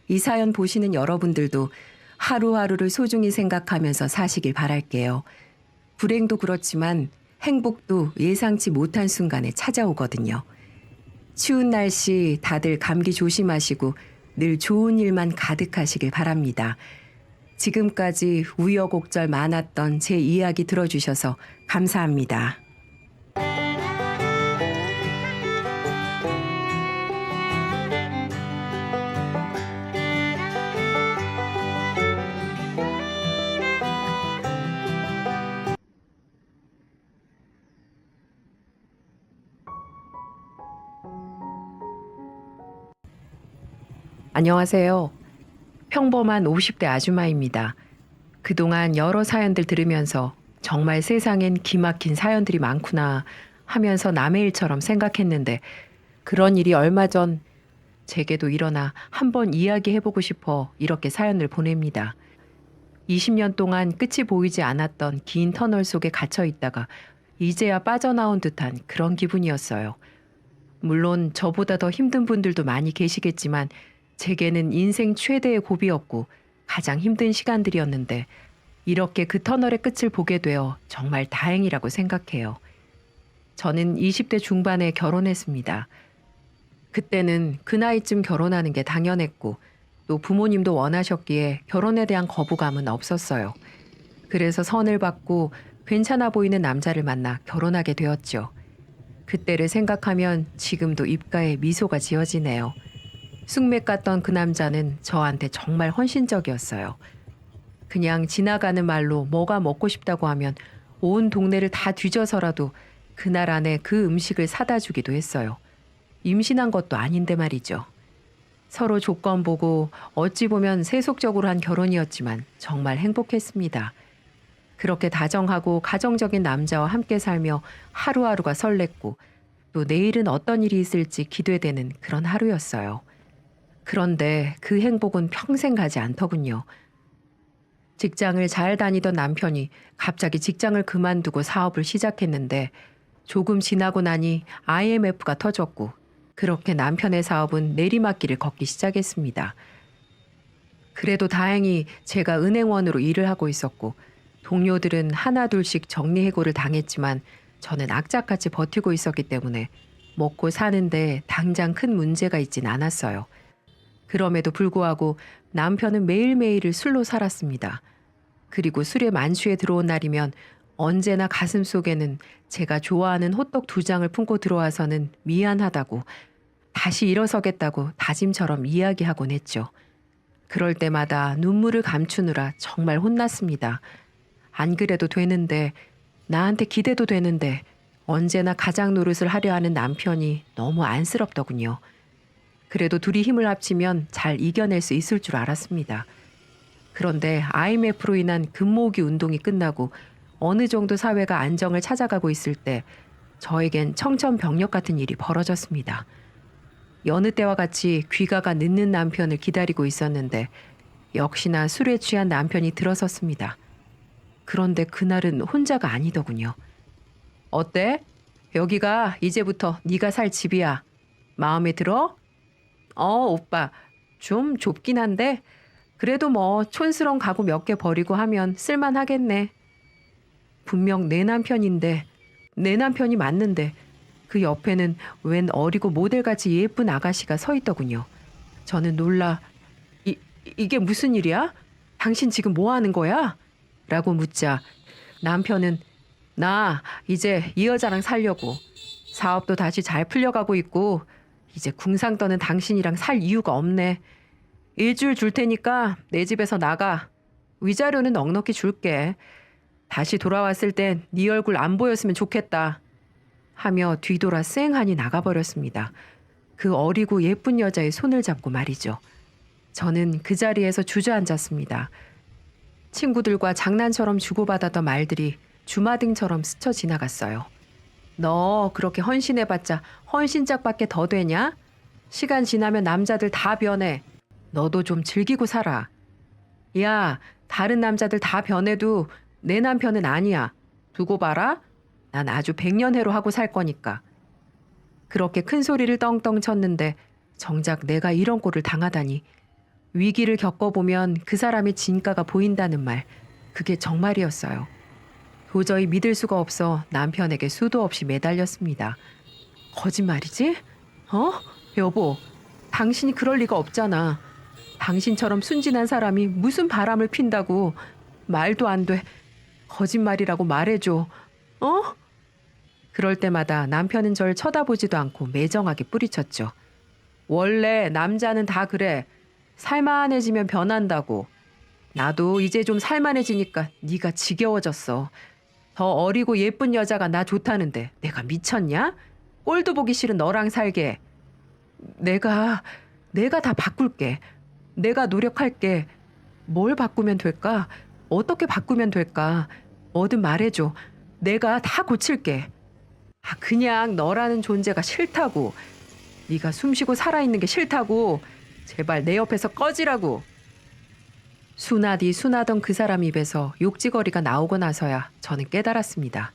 이 사연 보시는 여러분들도 하루하루를 소중히 생각하면서 사시길 바랄게요. 불행도 그렇지만 행복도 예상치 못한 순간에 찾아오거든요. 추운 날씨 다들 감기 조심하시고 늘 좋은 일만 가득하시길 바랍니다. 지금까지 우여곡절 많았던 제 이야기 들어주셔서 감사합니다. 안녕하세요. 평범한 50대 아주마입니다. 그동안 여러 사연들 들으면서 정말 세상엔 기막힌 사연들이 많구나 하면서 남의 일처럼 생각했는데 그런 일이 얼마 전 제게도 일어나 한번 이야기해보고 싶어 이렇게 사연을 보냅니다. 20년 동안 끝이 보이지 않았던 긴 터널 속에 갇혀 있다가 이제야 빠져나온 듯한 그런 기분이었어요. 물론 저보다 더 힘든 분들도 많이 계시겠지만 제게는 인생 최대의 고비였고 가장 힘든 시간들이었는데 이렇게 그 터널의 끝을 보게 되어 정말 다행이라고 생각해요. 저는 20대 중반에 결혼했습니다. 그때는 그 나이쯤 결혼하는 게 당연했고 또 부모님도 원하셨기에 결혼에 대한 거부감은 없었어요. 그래서 선을 받고 괜찮아 보이는 남자를 만나 결혼하게 되었죠. 그때를 생각하면 지금도 입가에 미소가 지어지네요. 쑥맥 같던 그 남자는 저한테 정말 헌신적이었어요. 그냥 지나가는 말로 뭐가 먹고 싶다고 하면 온 동네를 다 뒤져서라도 그날 안에 그 음식을 사다 주기도 했어요. 임신한 것도 아닌데 말이죠. 서로 조건 보고 어찌 보면 세속적으로 한 결혼이었지만 정말 행복했습니다. 그렇게 다정하고 가정적인 남자와 함께 살며 하루하루가 설렜고 또 내일은 어떤 일이 있을지 기대되는 그런 하루였어요. 그런데 그 행복은 평생 가지 않더군요. 직장을 잘 다니던 남편이 갑자기 직장을 그만두고 사업을 시작했는데 조금 지나고 나니 IMF가 터졌고 그렇게 남편의 사업은 내리막길을 걷기 시작했습니다. 그래도 다행히 제가 은행원으로 일을 하고 있었고 동료들은 하나둘씩 정리해고를 당했지만 저는 악착같이 버티고 있었기 때문에 먹고 사는데 당장 큰 문제가 있진 않았어요. 그럼에도 불구하고 남편은 매일매일을 술로 살았습니다. 그리고 술에 만취해 들어온 날이면 언제나 가슴 속에는 제가 좋아하는 호떡 2장을 품고 들어와서는 미안하다고 다시 일어서겠다고 다짐처럼 이야기하곤 했죠. 그럴 때마다 눈물을 감추느라 정말 혼났습니다. 안 그래도 되는데, 나한테 기대도 되는데 언제나 가장 노릇을 하려 하는 남편이 너무 안쓰럽더군요. 그래도 둘이 힘을 합치면 잘 이겨낼 수 있을 줄 알았습니다. 그런데 IMF로 인한 금모으기 운동이 끝나고 어느 정도 사회가 안정을 찾아가고 있을 때 저에겐 청천벽력 같은 일이 벌어졌습니다. 여느 때와 같이 귀가가 늦는 남편을 기다리고 있었는데 역시나 술에 취한 남편이 들어섰습니다. 그런데 그날은 혼자가 아니더군요. 어때? 여기가 이제부터 네가 살 집이야. 마음에 들어? 오빠. 좀 좁긴 한데 그래도 뭐 촌스러운 가구 몇 개 버리고 하면 쓸만하겠네. 분명 내 남편인데, 내 남편이 맞는데 그 옆에는 웬 어리고 모델같이 예쁜 아가씨가 서 있더군요. 저는 놀라 이게 무슨 일이야? 당신 지금 뭐 하는 거야? 라고 묻자 남편은 나 이제 이 여자랑 살려고. 사업도 다시 잘 풀려가고 있고 이제 궁상 떠는 당신이랑 살 이유가 없네. 일주일 줄 테니까 내 집에서 나가. 위자료는 넉넉히 줄게. 다시 돌아왔을 땐 네 얼굴 안 보였으면 좋겠다. 하며 뒤돌아 쌩하니 나가버렸습니다. 그 어리고 예쁜 여자의 손을 잡고 말이죠. 저는 그 자리에서 주저앉았습니다. 친구들과 장난처럼 주고받았던 말들이 주마등처럼 스쳐 지나갔어요. 너 그렇게 헌신해봤자 헌신짝밖에 더 되냐? 시간 지나면 남자들 다 변해. 너도 좀 즐기고 살아. 야, 다른 남자들 다 변해도 내 남편은 아니야. 두고 봐라. 난 아주 백년해로 하고 살 거니까. 그렇게 큰 소리를 떵떵 쳤는데 정작 내가 이런 꼴을 당하다니. 위기를 겪어보면 그 사람의 진가가 보인다는 말, 그게 정말이었어요. 도저히 믿을 수가 없어 남편에게 수도 없이 매달렸습니다. 거짓말이지? 여보, 당신이 그럴 리가 없잖아. 당신처럼 순진한 사람이 무슨 바람을 핀다고. 말도 안 돼. 거짓말이라고 말해줘. 그럴 때마다 남편은 절 쳐다보지도 않고 매정하게 뿌리쳤죠. 원래 남자는 다 그래. 살만해지면 변한다고. 나도 이제 좀 살만해지니까 네가 지겨워졌어. 더 어리고 예쁜 여자가 나 좋다는데 내가 미쳤냐? 꼴도 보기 싫은 너랑 살게. 내가 다 바꿀게. 내가 노력할게. 뭘 바꾸면 될까? 어떻게 바꾸면 될까? 뭐든 말해줘. 내가 다 고칠게. 그냥 너라는 존재가 싫다고. 네가 숨쉬고 살아있는 게 싫다고. 제발 내 옆에서 꺼지라고. 순하디 순하던 그 사람 입에서 욕지거리가 나오고 나서야 저는 깨달았습니다.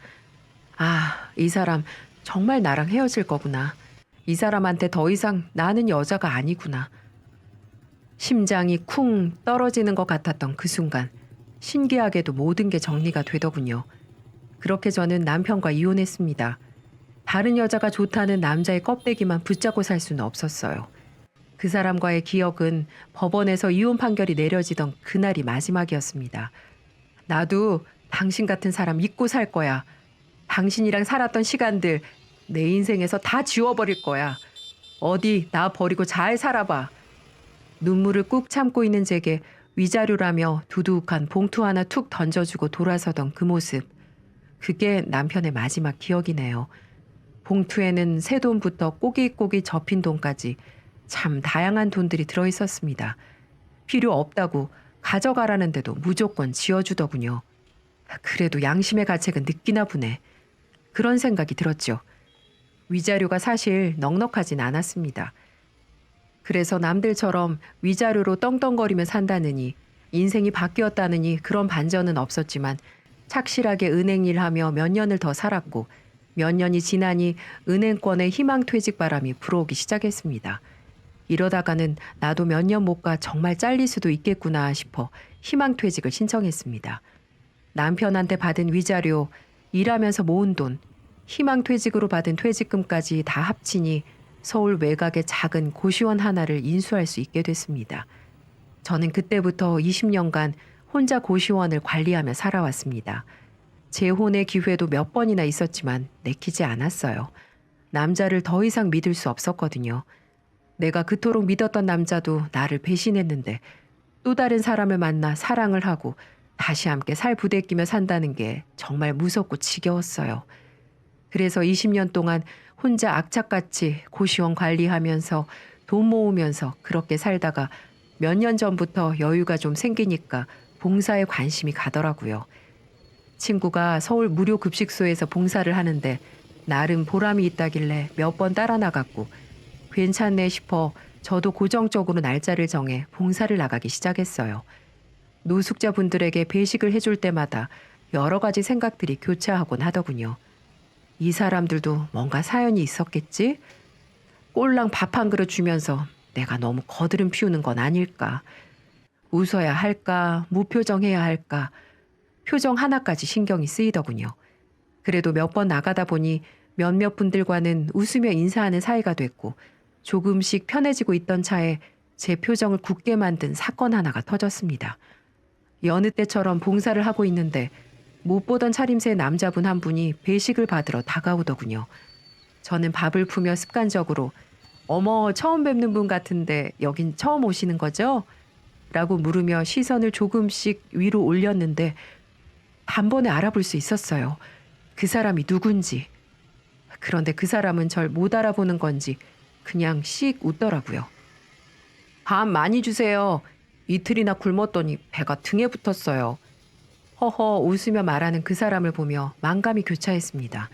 이 사람 정말 나랑 헤어질 거구나. 이 사람한테 더 이상 나는 여자가 아니구나. 심장이 쿵 떨어지는 것 같았던 그 순간 신기하게도 모든 게 정리가 되더군요. 그렇게 저는 남편과 이혼했습니다. 다른 여자가 좋다는 남자의 껍데기만 붙잡고 살 수는 없었어요. 그 사람과의 기억은 법원에서 이혼 판결이 내려지던 그날이 마지막이었습니다. 나도 당신 같은 사람 잊고 살 거야. 당신이랑 살았던 시간들 내 인생에서 다 지워버릴 거야. 어디 나 버리고 잘 살아봐. 눈물을 꾹 참고 있는 제게 위자료라며 두둑한 봉투 하나 툭 던져주고 돌아서던 그 모습. 그게 남편의 마지막 기억이네요. 봉투에는 새 돈부터 꼬깃꼬깃 접힌 돈까지 참 다양한 돈들이 들어있었습니다. 필요 없다고 가져가라는데도 무조건 지어주더군요. 그래도 양심의 가책은 느끼나 보네. 그런 생각이 들었죠. 위자료가 사실 넉넉하진 않았습니다. 그래서 남들처럼 위자료로 떵떵거리며 산다느니 인생이 바뀌었다느니 그런 반전은 없었지만 착실하게 은행 일하며 몇 년을 더 살았고 몇 년이 지나니 은행권의 희망퇴직 바람이 불어오기 시작했습니다. 이러다가는 나도 몇 년 못 가 정말 잘릴 수도 있겠구나 싶어 희망퇴직을 신청했습니다. 남편한테 받은 위자료, 일하면서 모은 돈, 희망퇴직으로 받은 퇴직금까지 다 합치니 서울 외곽의 작은 고시원 하나를 인수할 수 있게 됐습니다. 저는 그때부터 20년간 혼자 고시원을 관리하며 살아왔습니다. 재혼의 기회도 몇 번이나 있었지만 내키지 않았어요. 남자를 더 이상 믿을 수 없었거든요. 내가 그토록 믿었던 남자도 나를 배신했는데 또 다른 사람을 만나 사랑을 하고 다시 함께 살 부대끼며 산다는 게 정말 무섭고 지겨웠어요. 그래서 20년 동안 혼자 악착같이 고시원 관리하면서 돈 모으면서 그렇게 살다가 몇 년 전부터 여유가 좀 생기니까 봉사에 관심이 가더라고요. 친구가 서울 무료 급식소에서 봉사를 하는데 나름 보람이 있다길래 몇 번 따라 나갔고 괜찮네 싶어 저도 고정적으로 날짜를 정해 봉사를 나가기 시작했어요. 노숙자분들에게 배식을 해줄 때마다 여러 가지 생각들이 교차하곤 하더군요. 이 사람들도 뭔가 사연이 있었겠지? 꼴랑 밥 한 그릇 주면서 내가 너무 거드름 피우는 건 아닐까? 웃어야 할까? 무표정해야 할까? 표정 하나까지 신경이 쓰이더군요. 그래도 몇 번 나가다 보니 몇몇 분들과는 웃으며 인사하는 사이가 됐고 조금씩 편해지고 있던 차에 제 표정을 굳게 만든 사건 하나가 터졌습니다. 여느 때처럼 봉사를 하고 있는데 못 보던 차림새의 남자분 한 분이 배식을 받으러 다가오더군요. 저는 밥을 푸며 습관적으로 어머, 처음 뵙는 분 같은데 여긴 처음 오시는 거죠? 라고 물으며 시선을 조금씩 위로 올렸는데 단번에 알아볼 수 있었어요. 그 사람이 누군지. 그런데 그 사람은 절 못 알아보는 건지 그냥 씩 웃더라고요. 밥 많이 주세요. 이틀이나 굶었더니 배가 등에 붙었어요. 허허 웃으며 말하는 그 사람을 보며 만감이 교차했습니다.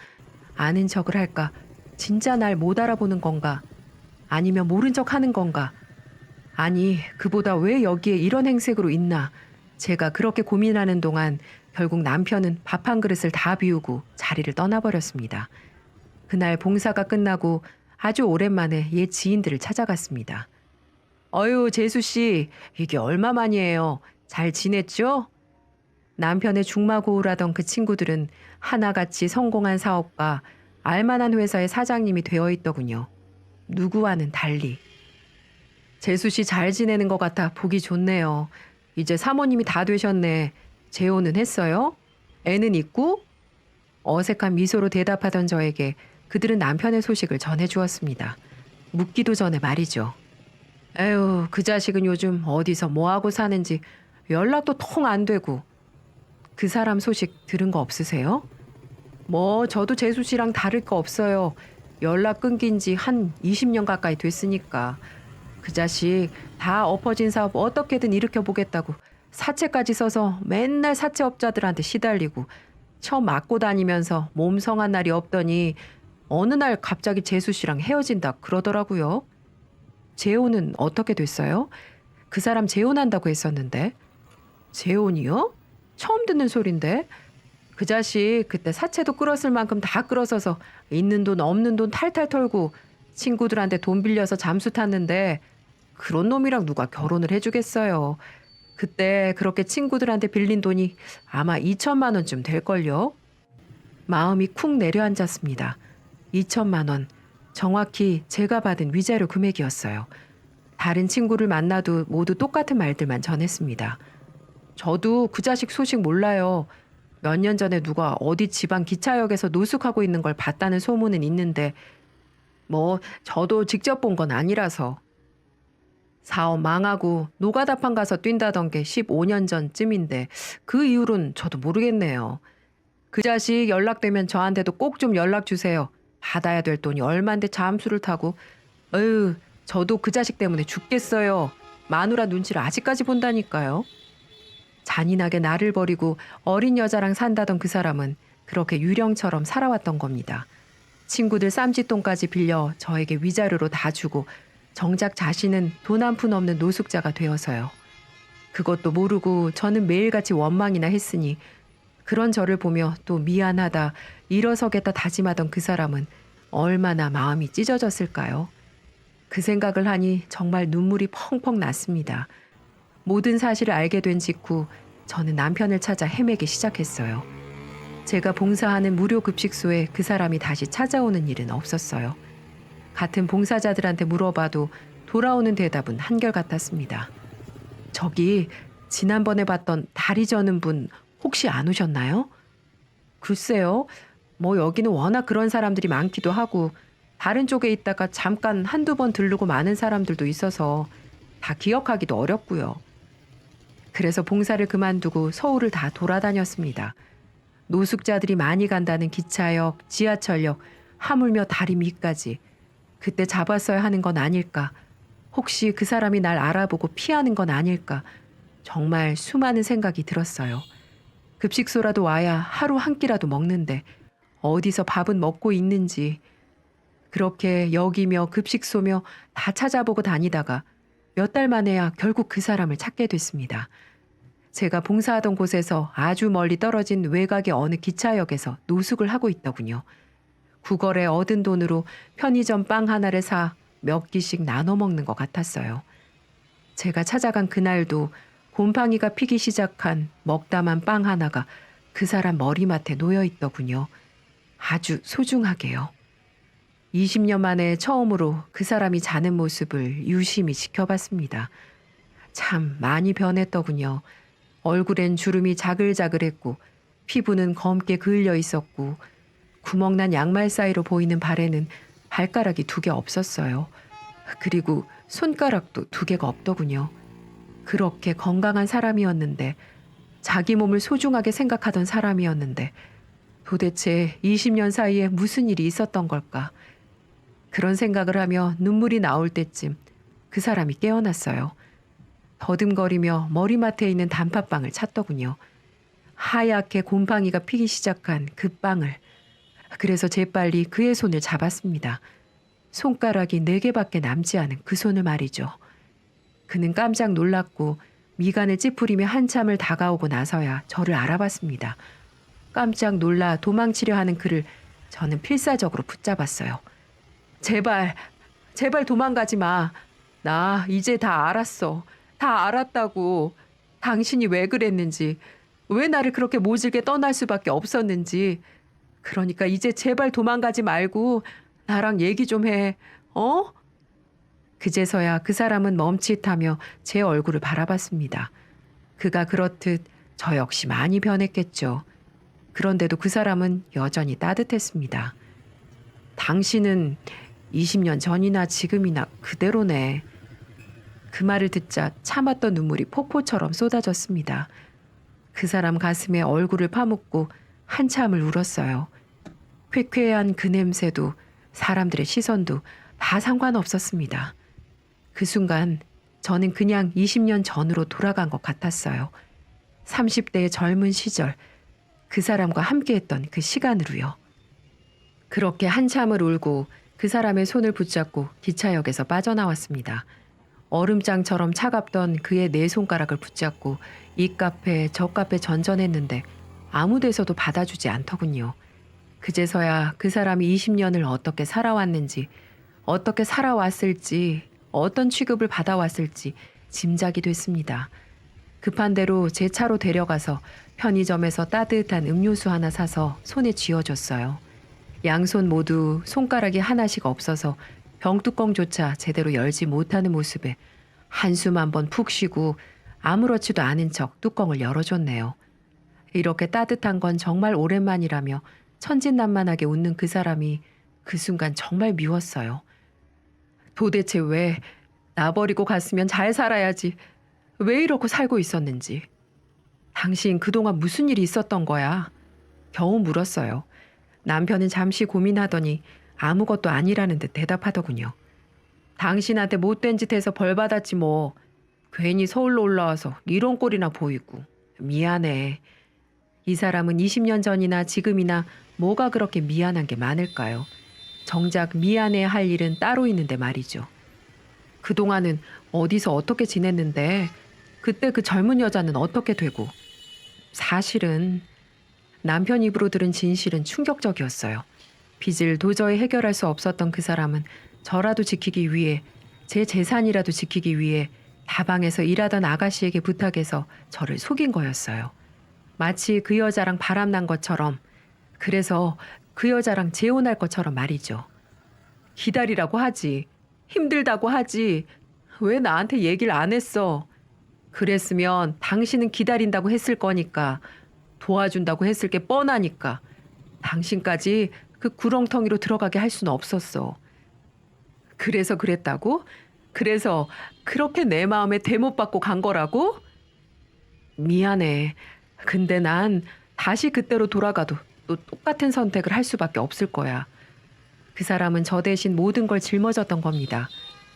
아는 척을 할까? 진짜 날 못 알아보는 건가? 아니면 모른 척 하는 건가? 아니, 그보다 왜 여기에 이런 행색으로 있나? 제가 그렇게 고민하는 동안 결국 남편은 밥 한 그릇을 다 비우고 자리를 떠나버렸습니다. 그날 봉사가 끝나고 아주 오랜만에 옛 지인들을 찾아갔습니다. 어유, 재수 씨, 이게 얼마만이에요? 잘 지냈죠? 남편의 중마고우라던 그 친구들은 하나같이 성공한 사업가, 알만한 회사의 사장님이 되어 있더군요. 누구와는 달리. 재수 씨 잘 지내는 것 같아 보기 좋네요. 이제 사모님이 다 되셨네. 재혼은 했어요? 애는 있고? 어색한 미소로 대답하던 저에게 그들은 남편의 소식을 전해주었습니다. 묻기도 전에 말이죠. 에휴, 그 자식은 요즘 어디서 뭐하고 사는지 연락도 통 안 되고. 그 사람 소식 들은 거 없으세요? 뭐 저도 재수 씨랑 다를 거 없어요. 연락 끊긴 지 한 20년 가까이 됐으니까. 그 자식 다 엎어진 사업 어떻게든 일으켜보겠다고 사채까지 써서 맨날 사채업자들한테 시달리고 처 맞고 다니면서 몸 성한 날이 없더니 어느 날 갑자기 재수 씨랑 헤어진다 그러더라고요. 재혼은 어떻게 됐어요? 그 사람 재혼한다고 했었는데. 재혼이요? 처음 듣는 소린데. 그 자식 그때 사채도 끌었을 만큼 다 끌어서서 있는 돈 없는 돈 탈탈 털고 친구들한테 돈 빌려서 잠수 탔는데 그런 놈이랑 누가 결혼을 해주겠어요. 그때 그렇게 친구들한테 빌린 돈이 아마 2천만 원쯤 될걸요. 마음이 쿵 내려앉았습니다. 2천만 원. 정확히 제가 받은 위자료 금액이었어요. 다른 친구를 만나도 모두 똑같은 말들만 전했습니다. 저도 그 자식 소식 몰라요. 몇 년 전에 누가 어디 지방 기차역에서 노숙하고 있는 걸 봤다는 소문은 있는데 뭐 저도 직접 본 건 아니라서. 사업 망하고 노가다판 가서 뛴다던 게 15년 전쯤인데 그 이후로는 저도 모르겠네요. 그 자식 연락되면 저한테도 꼭 좀 연락 주세요. 받아야 될 돈이 얼만데 잠수를 타고. 어휴, 저도 그 자식 때문에 죽겠어요. 마누라 눈치를 아직까지 본다니까요. 잔인하게 나를 버리고 어린 여자랑 산다던 그 사람은 그렇게 유령처럼 살아왔던 겁니다. 친구들 쌈짓돈까지 빌려 저에게 위자료로 다 주고 정작 자신은 돈 한 푼 없는 노숙자가 되어서요. 그것도 모르고 저는 매일같이 원망이나 했으니 그런 저를 보며 또 미안하다, 일어서겠다 다짐하던 그 사람은 얼마나 마음이 찢어졌을까요? 그 생각을 하니 정말 눈물이 펑펑 났습니다. 모든 사실을 알게 된 직후 저는 남편을 찾아 헤매기 시작했어요. 제가 봉사하는 무료 급식소에 그 사람이 다시 찾아오는 일은 없었어요. 같은 봉사자들한테 물어봐도 돌아오는 대답은 한결같았습니다. 저기 지난번에 봤던 다리 저는 분 혹시 안 오셨나요? 글쎄요. 뭐 여기는 워낙 그런 사람들이 많기도 하고 다른 쪽에 있다가 잠깐 한두 번 들르고 마는 사람들도 있어서 다 기억하기도 어렵고요. 그래서 봉사를 그만두고 서울을 다 돌아다녔습니다. 노숙자들이 많이 간다는 기차역, 지하철역, 하물며 다리 밑까지. 그때 잡았어야 하는 건 아닐까. 혹시 그 사람이 날 알아보고 피하는 건 아닐까. 정말 수많은 생각이 들었어요. 급식소라도 와야 하루 한 끼라도 먹는데 어디서 밥은 먹고 있는지. 그렇게 여기며 급식소며 다 찾아보고 다니다가 몇 달 만에야 결국 그 사람을 찾게 됐습니다. 제가 봉사하던 곳에서 아주 멀리 떨어진 외곽의 어느 기차역에서 노숙을 하고 있더군요. 구걸에 얻은 돈으로 편의점 빵 하나를 사 몇 끼씩 나눠 먹는 것 같았어요. 제가 찾아간 그날도 곰팡이가 피기 시작한 먹다만 빵 하나가 그 사람 머리맡에 놓여 있더군요. 아주 소중하게요. 20년 만에 처음으로 그 사람이 자는 모습을 유심히 지켜봤습니다. 참 많이 변했더군요. 얼굴엔 주름이 자글자글했고 피부는 검게 그을려 있었고 구멍난 양말 사이로 보이는 발에는 발가락이 2개 없었어요. 그리고 손가락도 2개가 없더군요. 그렇게 건강한 사람이었는데 자기 몸을 소중하게 생각하던 사람이었는데 도대체 20년 사이에 무슨 일이 있었던 걸까? 그런 생각을 하며 눈물이 나올 때쯤 그 사람이 깨어났어요. 더듬거리며 머리맡에 있는 단팥빵을 찾더군요. 하얗게 곰팡이가 피기 시작한 그 빵을. 그래서 재빨리 그의 손을 잡았습니다. 손가락이 4개밖에 남지 않은 그 손을 말이죠. 그는 깜짝 놀랐고 미간을 찌푸리며 한참을 다가오고 나서야 저를 알아봤습니다. 깜짝 놀라 도망치려 하는 그를 저는 필사적으로 붙잡았어요. 제발 도망가지 마. 나 이제 다 알았어. 다 알았다고. 당신이 왜 그랬는지, 왜 나를 그렇게 모질게 떠날 수밖에 없었는지. 그러니까 이제 제발 도망가지 말고 나랑 얘기 좀 해. 어? 그제서야 그 사람은 멈칫하며 제 얼굴을 바라봤습니다. 그가 그렇듯 저 역시 많이 변했겠죠. 그런데도 그 사람은 여전히 따뜻했습니다. 당신은 20년 전이나 지금이나 그대로네. 그 말을 듣자 참았던 눈물이 폭포처럼 쏟아졌습니다. 그 사람 가슴에 얼굴을 파묻고 한참을 울었어요. 쾌쾌한 그 냄새도 사람들의 시선도 다 상관없었습니다. 그 순간 저는 그냥 20년 전으로 돌아간 것 같았어요. 30대의 젊은 시절, 그 사람과 함께했던 그 시간으로요. 그렇게 한참을 울고 그 사람의 손을 붙잡고 기차역에서 빠져나왔습니다. 얼음장처럼 차갑던 그의 4손가락을 붙잡고 이 카페 저 카페 전전했는데 아무 데서도 받아주지 않더군요. 그제서야 그 사람이 20년을 어떻게 살아왔는지, 어떻게 살아왔을지, 어떤 취급을 받아왔을지 짐작이 됐습니다. 급한 대로 제 차로 데려가서 편의점에서 따뜻한 음료수 하나 사서 손에 쥐어줬어요. 양손 모두 손가락이 하나씩 없어서 병뚜껑조차 제대로 열지 못하는 모습에 한숨 한번 푹 쉬고 아무렇지도 않은 척 뚜껑을 열어줬네요. 이렇게 따뜻한 건 정말 오랜만이라며 천진난만하게 웃는 그 사람이 그 순간 정말 미웠어요. 도대체 왜 나 버리고 갔으면 잘 살아야지. 왜 이러고 살고 있었는지. 당신 그동안 무슨 일이 있었던 거야? 겨우 물었어요. 남편은 잠시 고민하더니 아무것도 아니라는 듯 대답하더군요. 당신한테 못된 짓 해서 벌 받았지 뭐. 괜히 서울로 올라와서 이런 꼴이나 보이고. 미안해. 이 사람은 20년 전이나 지금이나 뭐가 그렇게 미안한 게 많을까요? 정작 미안해야 할 일은 따로 있는데 말이죠. 그동안은 어디서 어떻게 지냈는데 그때 그 젊은 여자는 어떻게 되고. 사실은 남편 입으로 들은 진실은 충격적이었어요. 빚을 도저히 해결할 수 없었던 그 사람은 저라도 지키기 위해 제 재산이라도 지키기 위해 다방에서 일하던 아가씨에게 부탁해서 저를 속인 거였어요. 마치 그 여자랑 바람난 것처럼, 그래서 그 여자랑 재혼할 것처럼 말이죠. 기다리라고 하지. 힘들다고 하지. 왜 나한테 얘기를 안 했어? 그랬으면 당신은 기다린다고 했을 거니까, 도와준다고 했을 게 뻔하니까. 당신까지 그 구렁텅이로 들어가게 할 수는 없었어. 그래서 그랬다고? 그래서 그렇게 내 마음에 대못 받고 간 거라고? 미안해. 근데 난 다시 그때로 돌아가도 또 똑같은 선택을 할 수밖에 없을 거야. 그 사람은 저 대신 모든 걸 짊어졌던 겁니다.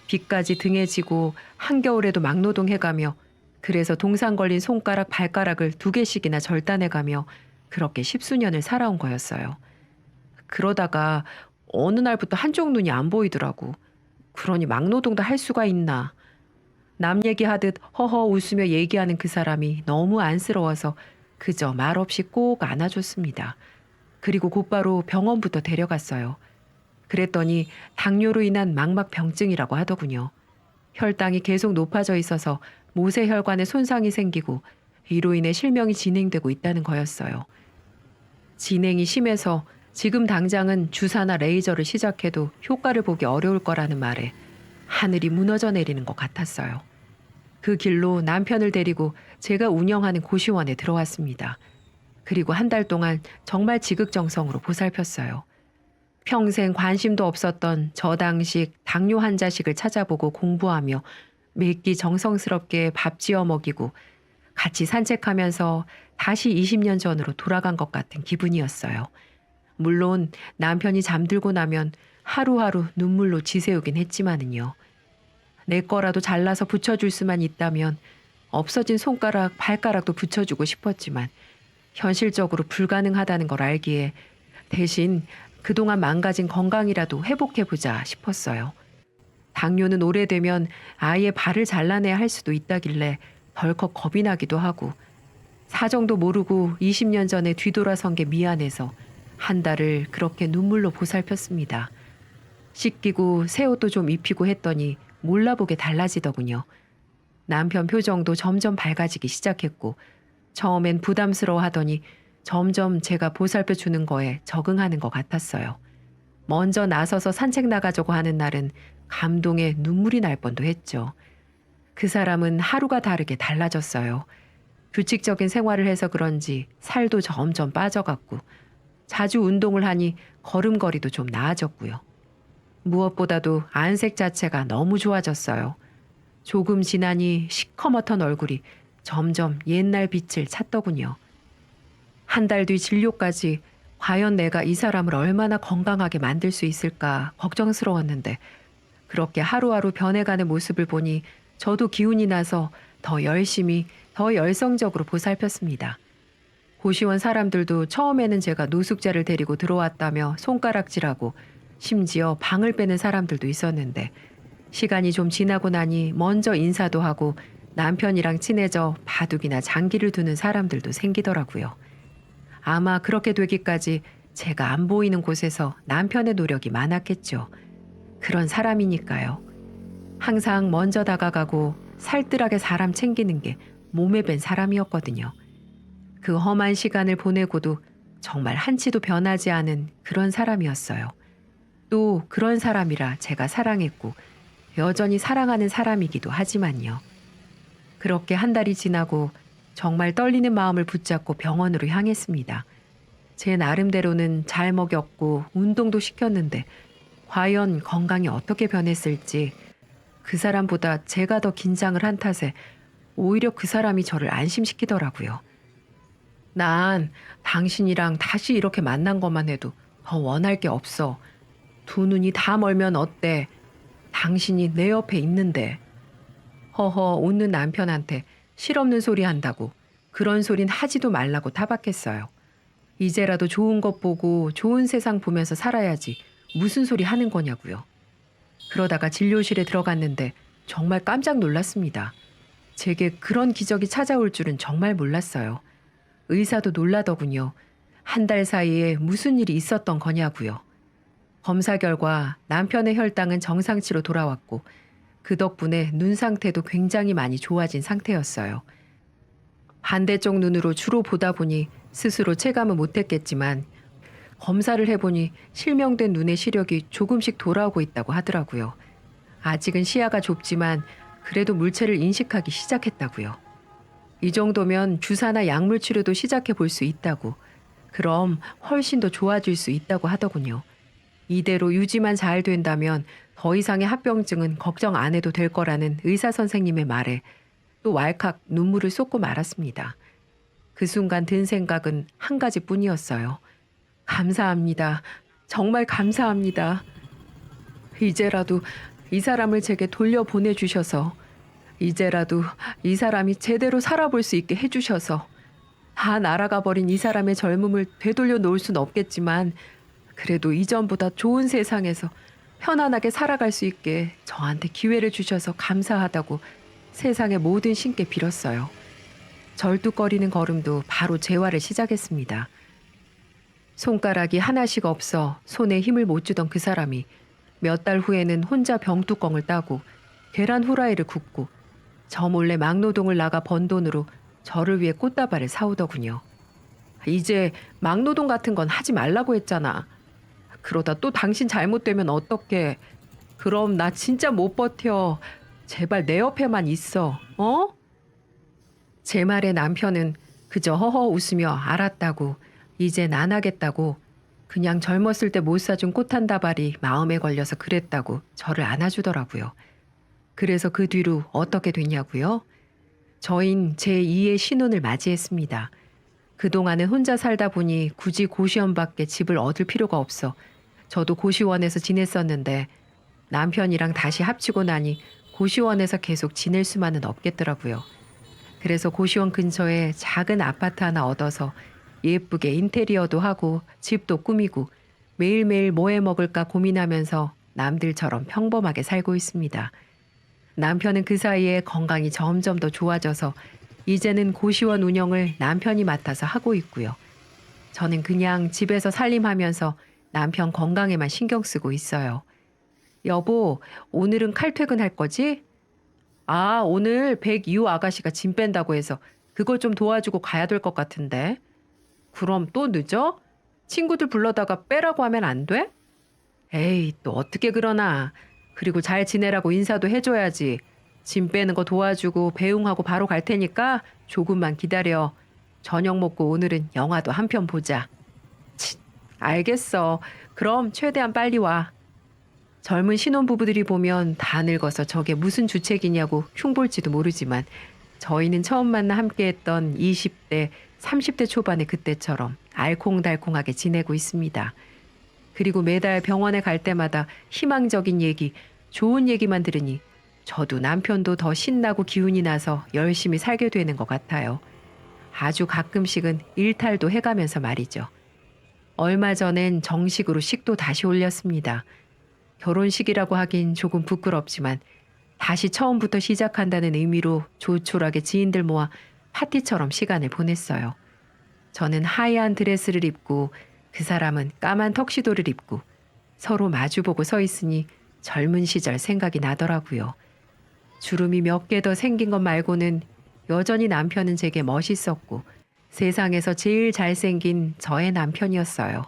빚까지 등에 지고 한겨울에도 막노동해가며, 그래서 동상 걸린 손가락 발가락을 2개씩이나 절단해가며 그렇게 10수년을 살아온 거였어요. 그러다가 어느 날부터 한쪽 눈이 안 보이더라고. 그러니 막노동도 할 수가 있나. 남 얘기하듯 허허 웃으며 얘기하는 그 사람이 너무 안쓰러워서 그저 말없이 꼭 안아줬습니다. 그리고 곧바로 병원부터 데려갔어요. 그랬더니 당뇨로 인한 망막병증이라고 하더군요. 혈당이 계속 높아져 있어서 모세혈관에 손상이 생기고 이로 인해 실명이 진행되고 있다는 거였어요. 진행이 심해서 지금 당장은 주사나 레이저를 시작해도 효과를 보기 어려울 거라는 말에 하늘이 무너져 내리는 것 같았어요. 그 길로 남편을 데리고 제가 운영하는 고시원에 들어왔습니다. 그리고 한 달 동안 정말 지극정성으로 보살폈어요. 평생 관심도 없었던 저당식 당뇨 환자식을 찾아보고 공부하며 매끼 정성스럽게 밥 지어 먹이고 같이 산책하면서 다시 20년 전으로 돌아간 것 같은 기분이었어요. 물론 남편이 잠들고 나면 하루하루 눈물로 지새우긴 했지만은요. 내 거라도 잘라서 붙여줄 수만 있다면 없어진 손가락, 발가락도 붙여주고 싶었지만 현실적으로 불가능하다는 걸 알기에 대신 그동안 망가진 건강이라도 회복해보자 싶었어요. 당뇨는 오래되면 아예 발을 잘라내야 할 수도 있다길래 덜컥 겁이 나기도 하고 사정도 모르고 20년 전에 뒤돌아선 게 미안해서 한 달을 그렇게 눈물로 보살폈습니다. 씻기고 새 옷도 좀 입히고 했더니 몰라보게 달라지더군요. 남편 표정도 점점 밝아지기 시작했고 처음엔 부담스러워하더니 점점 제가 보살펴 주는 거에 적응하는 것 같았어요. 먼저 나서서 산책 나가자고 하는 날은 감동에 눈물이 날 뻔도 했죠. 그 사람은 하루가 다르게 달라졌어요. 규칙적인 생활을 해서 그런지 살도 점점 빠져갔고 자주 운동을 하니 걸음걸이도 좀 나아졌고요. 무엇보다도 안색 자체가 너무 좋아졌어요. 조금 지나니 시커멓던 얼굴이 점점 옛날 빛을 찾더군요. 한 달 뒤 진료까지 과연 내가 이 사람을 얼마나 건강하게 만들 수 있을까 걱정스러웠는데 그렇게 하루하루 변해가는 모습을 보니 저도 기운이 나서 더 열심히, 더 열성적으로 보살폈습니다. 고시원 사람들도 처음에는 제가 노숙자를 데리고 들어왔다며 손가락질하고 심지어 방을 빼는 사람들도 있었는데 시간이 좀 지나고 나니 먼저 인사도 하고 남편이랑 친해져 바둑이나 장기를 두는 사람들도 생기더라고요. 아마 그렇게 되기까지 제가 안 보이는 곳에서 남편의 노력이 많았겠죠. 그런 사람이니까요. 항상 먼저 다가가고 살뜰하게 사람 챙기는 게 몸에 밴 사람이었거든요. 그 험한 시간을 보내고도 정말 한치도 변하지 않은 그런 사람이었어요. 또 그런 사람이라 제가 사랑했고 여전히 사랑하는 사람이기도 하지만요. 그렇게 한 달이 지나고 정말 떨리는 마음을 붙잡고 병원으로 향했습니다. 제 나름대로는 잘 먹였고 운동도 시켰는데 과연 건강이 어떻게 변했을지 그 사람보다 제가 더 긴장을 한 탓에 오히려 그 사람이 저를 안심시키더라고요. 난 당신이랑 다시 이렇게 만난 것만 해도 더 원할 게 없어. 두 눈이 다 멀면 어때? 당신이 내 옆에 있는데. 허허 웃는 남편한테 실없는 소리 한다고 그런 소린 하지도 말라고 타박했어요. 이제라도 좋은 것 보고 좋은 세상 보면서 살아야지 무슨 소리 하는 거냐고요. 그러다가 진료실에 들어갔는데 정말 깜짝 놀랐습니다. 제게 그런 기적이 찾아올 줄은 정말 몰랐어요. 의사도 놀라더군요. 한 달 사이에 무슨 일이 있었던 거냐고요. 검사 결과 남편의 혈당은 정상치로 돌아왔고 그 덕분에 눈 상태도 굉장히 많이 좋아진 상태였어요. 반대쪽 눈으로 주로 보다 보니 스스로 체감은 못했겠지만 검사를 해보니 실명된 눈의 시력이 조금씩 돌아오고 있다고 하더라고요. 아직은 시야가 좁지만 그래도 물체를 인식하기 시작했다고요. 이 정도면 주사나 약물 치료도 시작해 볼 수 있다고. 그럼 훨씬 더 좋아질 수 있다고 하더군요. 이대로 유지만 잘 된다면 더 이상의 합병증은 걱정 안 해도 될 거라는 의사 선생님의 말에 또 왈칵 눈물을 쏟고 말았습니다. 그 순간 든 생각은 한 가지뿐이었어요. 감사합니다. 정말 감사합니다. 이제라도 이 사람을 제게 돌려보내주셔서, 이제라도 이 사람이 제대로 살아볼 수 있게 해주셔서, 다 날아가 버린 이 사람의 젊음을 되돌려 놓을 순 없겠지만 그래도 이전보다 좋은 세상에서 편안하게 살아갈 수 있게 저한테 기회를 주셔서 감사하다고 세상의 모든 신께 빌었어요. 절뚝거리는 걸음도 바로 재활을 시작했습니다. 손가락이 하나씩 없어 손에 힘을 못 주던 그 사람이 몇 달 후에는 혼자 병뚜껑을 따고 계란 후라이를 굽고 저 몰래 막노동을 나가 번 돈으로 저를 위해 꽃다발을 사오더군요. 이제 막노동 같은 건 하지 말라고 했잖아. 그러다 또 당신 잘못되면 어떡해. 그럼 나 진짜 못 버텨. 제발 내 옆에만 있어. 어? 제 말에 남편은 그저 허허 웃으며 알았다고, 이젠 안 하겠다고, 그냥 젊었을 때 못 사준 꽃 한 다발이 마음에 걸려서 그랬다고 저를 안아주더라고요. 그래서 그 뒤로 어떻게 됐냐고요? 저흰 제2의 신혼을 맞이했습니다. 그동안은 혼자 살다 보니 굳이 고시원밖에 집을 얻을 필요가 없어 저도 고시원에서 지냈었는데 남편이랑 다시 합치고 나니 고시원에서 계속 지낼 수만은 없겠더라고요. 그래서 고시원 근처에 작은 아파트 하나 얻어서 예쁘게 인테리어도 하고 집도 꾸미고 매일매일 뭐 해 먹을까 고민하면서 남들처럼 평범하게 살고 있습니다. 남편은 그 사이에 건강이 점점 더 좋아져서 이제는 고시원 운영을 남편이 맡아서 하고 있고요. 저는 그냥 집에서 살림하면서 남편 건강에만 신경 쓰고 있어요. 여보, 오늘은 칼퇴근할 거지? 아, 오늘 백이호 아가씨가 짐 뺀다고 해서 그걸 좀 도와주고 가야 될 것 같은데. 그럼 또 늦어? 친구들 불러다가 빼라고 하면 안 돼? 에이, 또 어떻게 그러나. 그리고 잘 지내라고 인사도 해줘야지. 짐 빼는 거 도와주고 배웅하고 바로 갈 테니까 조금만 기다려. 저녁 먹고 오늘은 영화도 한 편 보자. 치, 알겠어. 그럼 최대한 빨리 와. 젊은 신혼부부들이 보면 다 늙어서 저게 무슨 주책이냐고 흉볼지도 모르지만 저희는 처음 만나 함께했던 20대, 30대 초반의 그때처럼 알콩달콩하게 지내고 있습니다. 그리고 매달 병원에 갈 때마다 희망적인 얘기, 좋은 얘기만 들으니 저도 남편도 더 신나고 기운이 나서 열심히 살게 되는 것 같아요. 아주 가끔씩은 일탈도 해가면서 말이죠. 얼마 전엔 정식으로 식도 다시 올렸습니다. 결혼식이라고 하긴 조금 부끄럽지만 다시 처음부터 시작한다는 의미로 조촐하게 지인들 모아 파티처럼 시간을 보냈어요. 저는 하얀 드레스를 입고 그 사람은 까만 턱시도를 입고 서로 마주보고 서 있으니 젊은 시절 생각이 나더라고요. 주름이 몇 개 더 생긴 것 말고는 여전히 남편은 제게 멋있었고 세상에서 제일 잘생긴 저의 남편이었어요.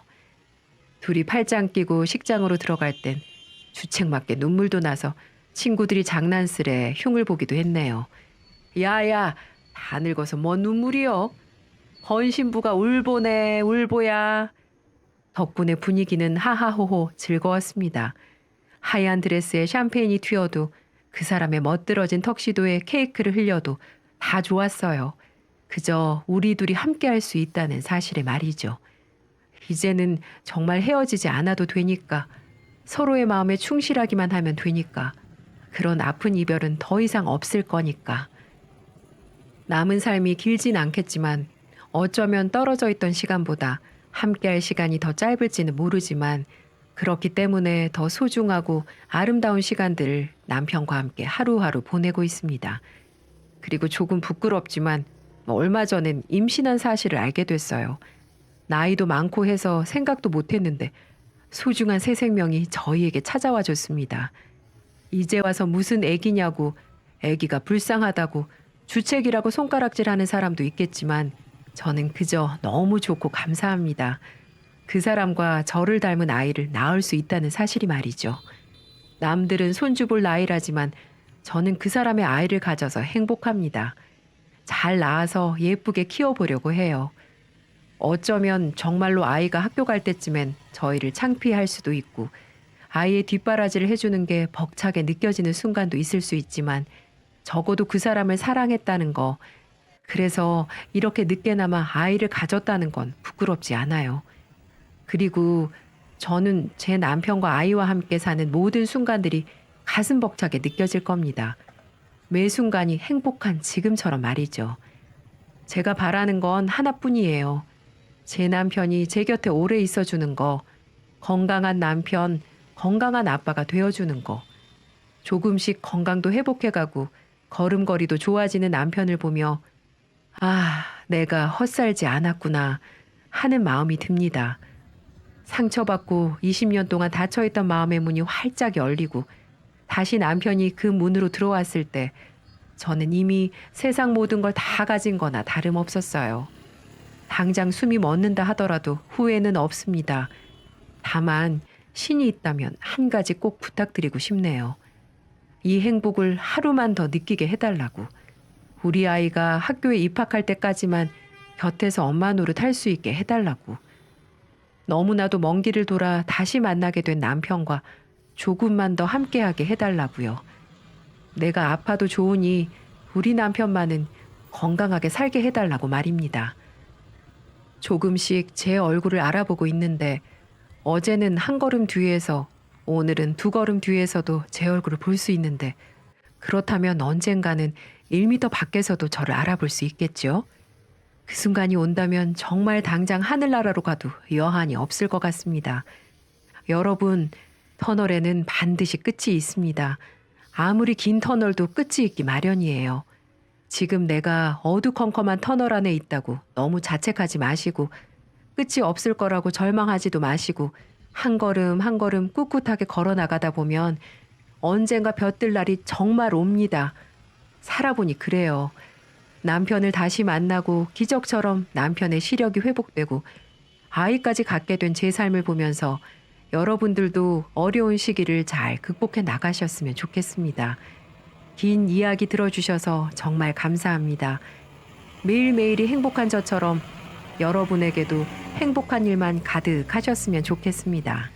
둘이 팔짱 끼고 식장으로 들어갈 땐 주책맞게 눈물도 나서 친구들이 장난스레 흉을 보기도 했네요. 야야, 다 늙어서 뭔 눈물이여? 번신부가 울보네 울보야. 덕분에 분위기는 하하호호 즐거웠습니다. 하얀 드레스에 샴페인이 튀어도 그 사람의 멋들어진 턱시도에 케이크를 흘려도 다 좋았어요. 그저 우리 둘이 함께 할 수 있다는 사실에 말이죠. 이제는 정말 헤어지지 않아도 되니까, 서로의 마음에 충실하기만 하면 되니까, 그런 아픈 이별은 더 이상 없을 거니까. 남은 삶이 길진 않겠지만 어쩌면 떨어져 있던 시간보다 함께할 시간이 더 짧을지는 모르지만 그렇기 때문에 더 소중하고 아름다운 시간들을 남편과 함께 하루하루 보내고 있습니다. 그리고 조금 부끄럽지만 얼마 전엔 임신한 사실을 알게 됐어요. 나이도 많고 해서 생각도 못했는데 소중한 새 생명이 저희에게 찾아와 줬습니다. 이제 와서 무슨 애기냐고, 애기가 불쌍하다고 주책이라고 손가락질하는 사람도 있겠지만 저는 그저 너무 좋고 감사합니다. 그 사람과 저를 닮은 아이를 낳을 수 있다는 사실이 말이죠. 남들은 손주 볼 나이라지만 저는 그 사람의 아이를 가져서 행복합니다. 잘 낳아서 예쁘게 키워보려고 해요. 어쩌면 정말로 아이가 학교 갈 때쯤엔 저희를 창피할 수도 있고 아이의 뒷바라지를 해주는 게 벅차게 느껴지는 순간도 있을 수 있지만 적어도 그 사람을 사랑했다는 거, 그래서 이렇게 늦게나마 아이를 가졌다는 건 부끄럽지 않아요. 그리고 저는 제 남편과 아이와 함께 사는 모든 순간들이 가슴 벅차게 느껴질 겁니다. 매 순간이 행복한 지금처럼 말이죠. 제가 바라는 건 하나뿐이에요. 제 남편이 제 곁에 오래 있어주는 거, 건강한 남편, 건강한 아빠가 되어주는 거, 조금씩 건강도 회복해가고 걸음걸이도 좋아지는 남편을 보며 아, 내가 헛살지 않았구나 하는 마음이 듭니다. 상처받고 20년 동안 닫혀있던 마음의 문이 활짝 열리고 다시 남편이 그 문으로 들어왔을 때 저는 이미 세상 모든 걸 다 가진 거나 다름없었어요. 당장 숨이 멎는다 하더라도 후회는 없습니다. 다만 신이 있다면 한 가지 꼭 부탁드리고 싶네요. 이 행복을 하루만 더 느끼게 해달라고. 우리 아이가 학교에 입학할 때까지만 곁에서 엄마 노릇 할 수 있게 해달라고. 너무나도 먼 길을 돌아 다시 만나게 된 남편과 조금만 더 함께하게 해달라고요. 내가 아파도 좋으니 우리 남편만은 건강하게 살게 해달라고 말입니다. 조금씩 제 얼굴을 알아보고 있는데 어제는 한 걸음 뒤에서 오늘은 두 걸음 뒤에서도 제 얼굴을 볼 수 있는데 그렇다면 언젠가는 1미터 밖에서도 저를 알아볼 수 있겠죠? 그 순간이 온다면 정말 당장 하늘나라로 가도 여한이 없을 것 같습니다. 여러분, 터널에는 반드시 끝이 있습니다. 아무리 긴 터널도 끝이 있기 마련이에요. 지금 내가 어두컴컴한 터널 안에 있다고 너무 자책하지 마시고 끝이 없을 거라고 절망하지도 마시고 한 걸음 한 걸음 꿋꿋하게 걸어 나가다 보면 언젠가 볕들 날이 정말 옵니다. 살아보니 그래요. 남편을 다시 만나고 기적처럼 남편의 시력이 회복되고 아이까지 갖게 된 제 삶을 보면서 여러분들도 어려운 시기를 잘 극복해 나가셨으면 좋겠습니다. 긴 이야기 들어주셔서 정말 감사합니다. 매일매일이 행복한 저처럼 여러분에게도 행복한 일만 가득하셨으면 좋겠습니다.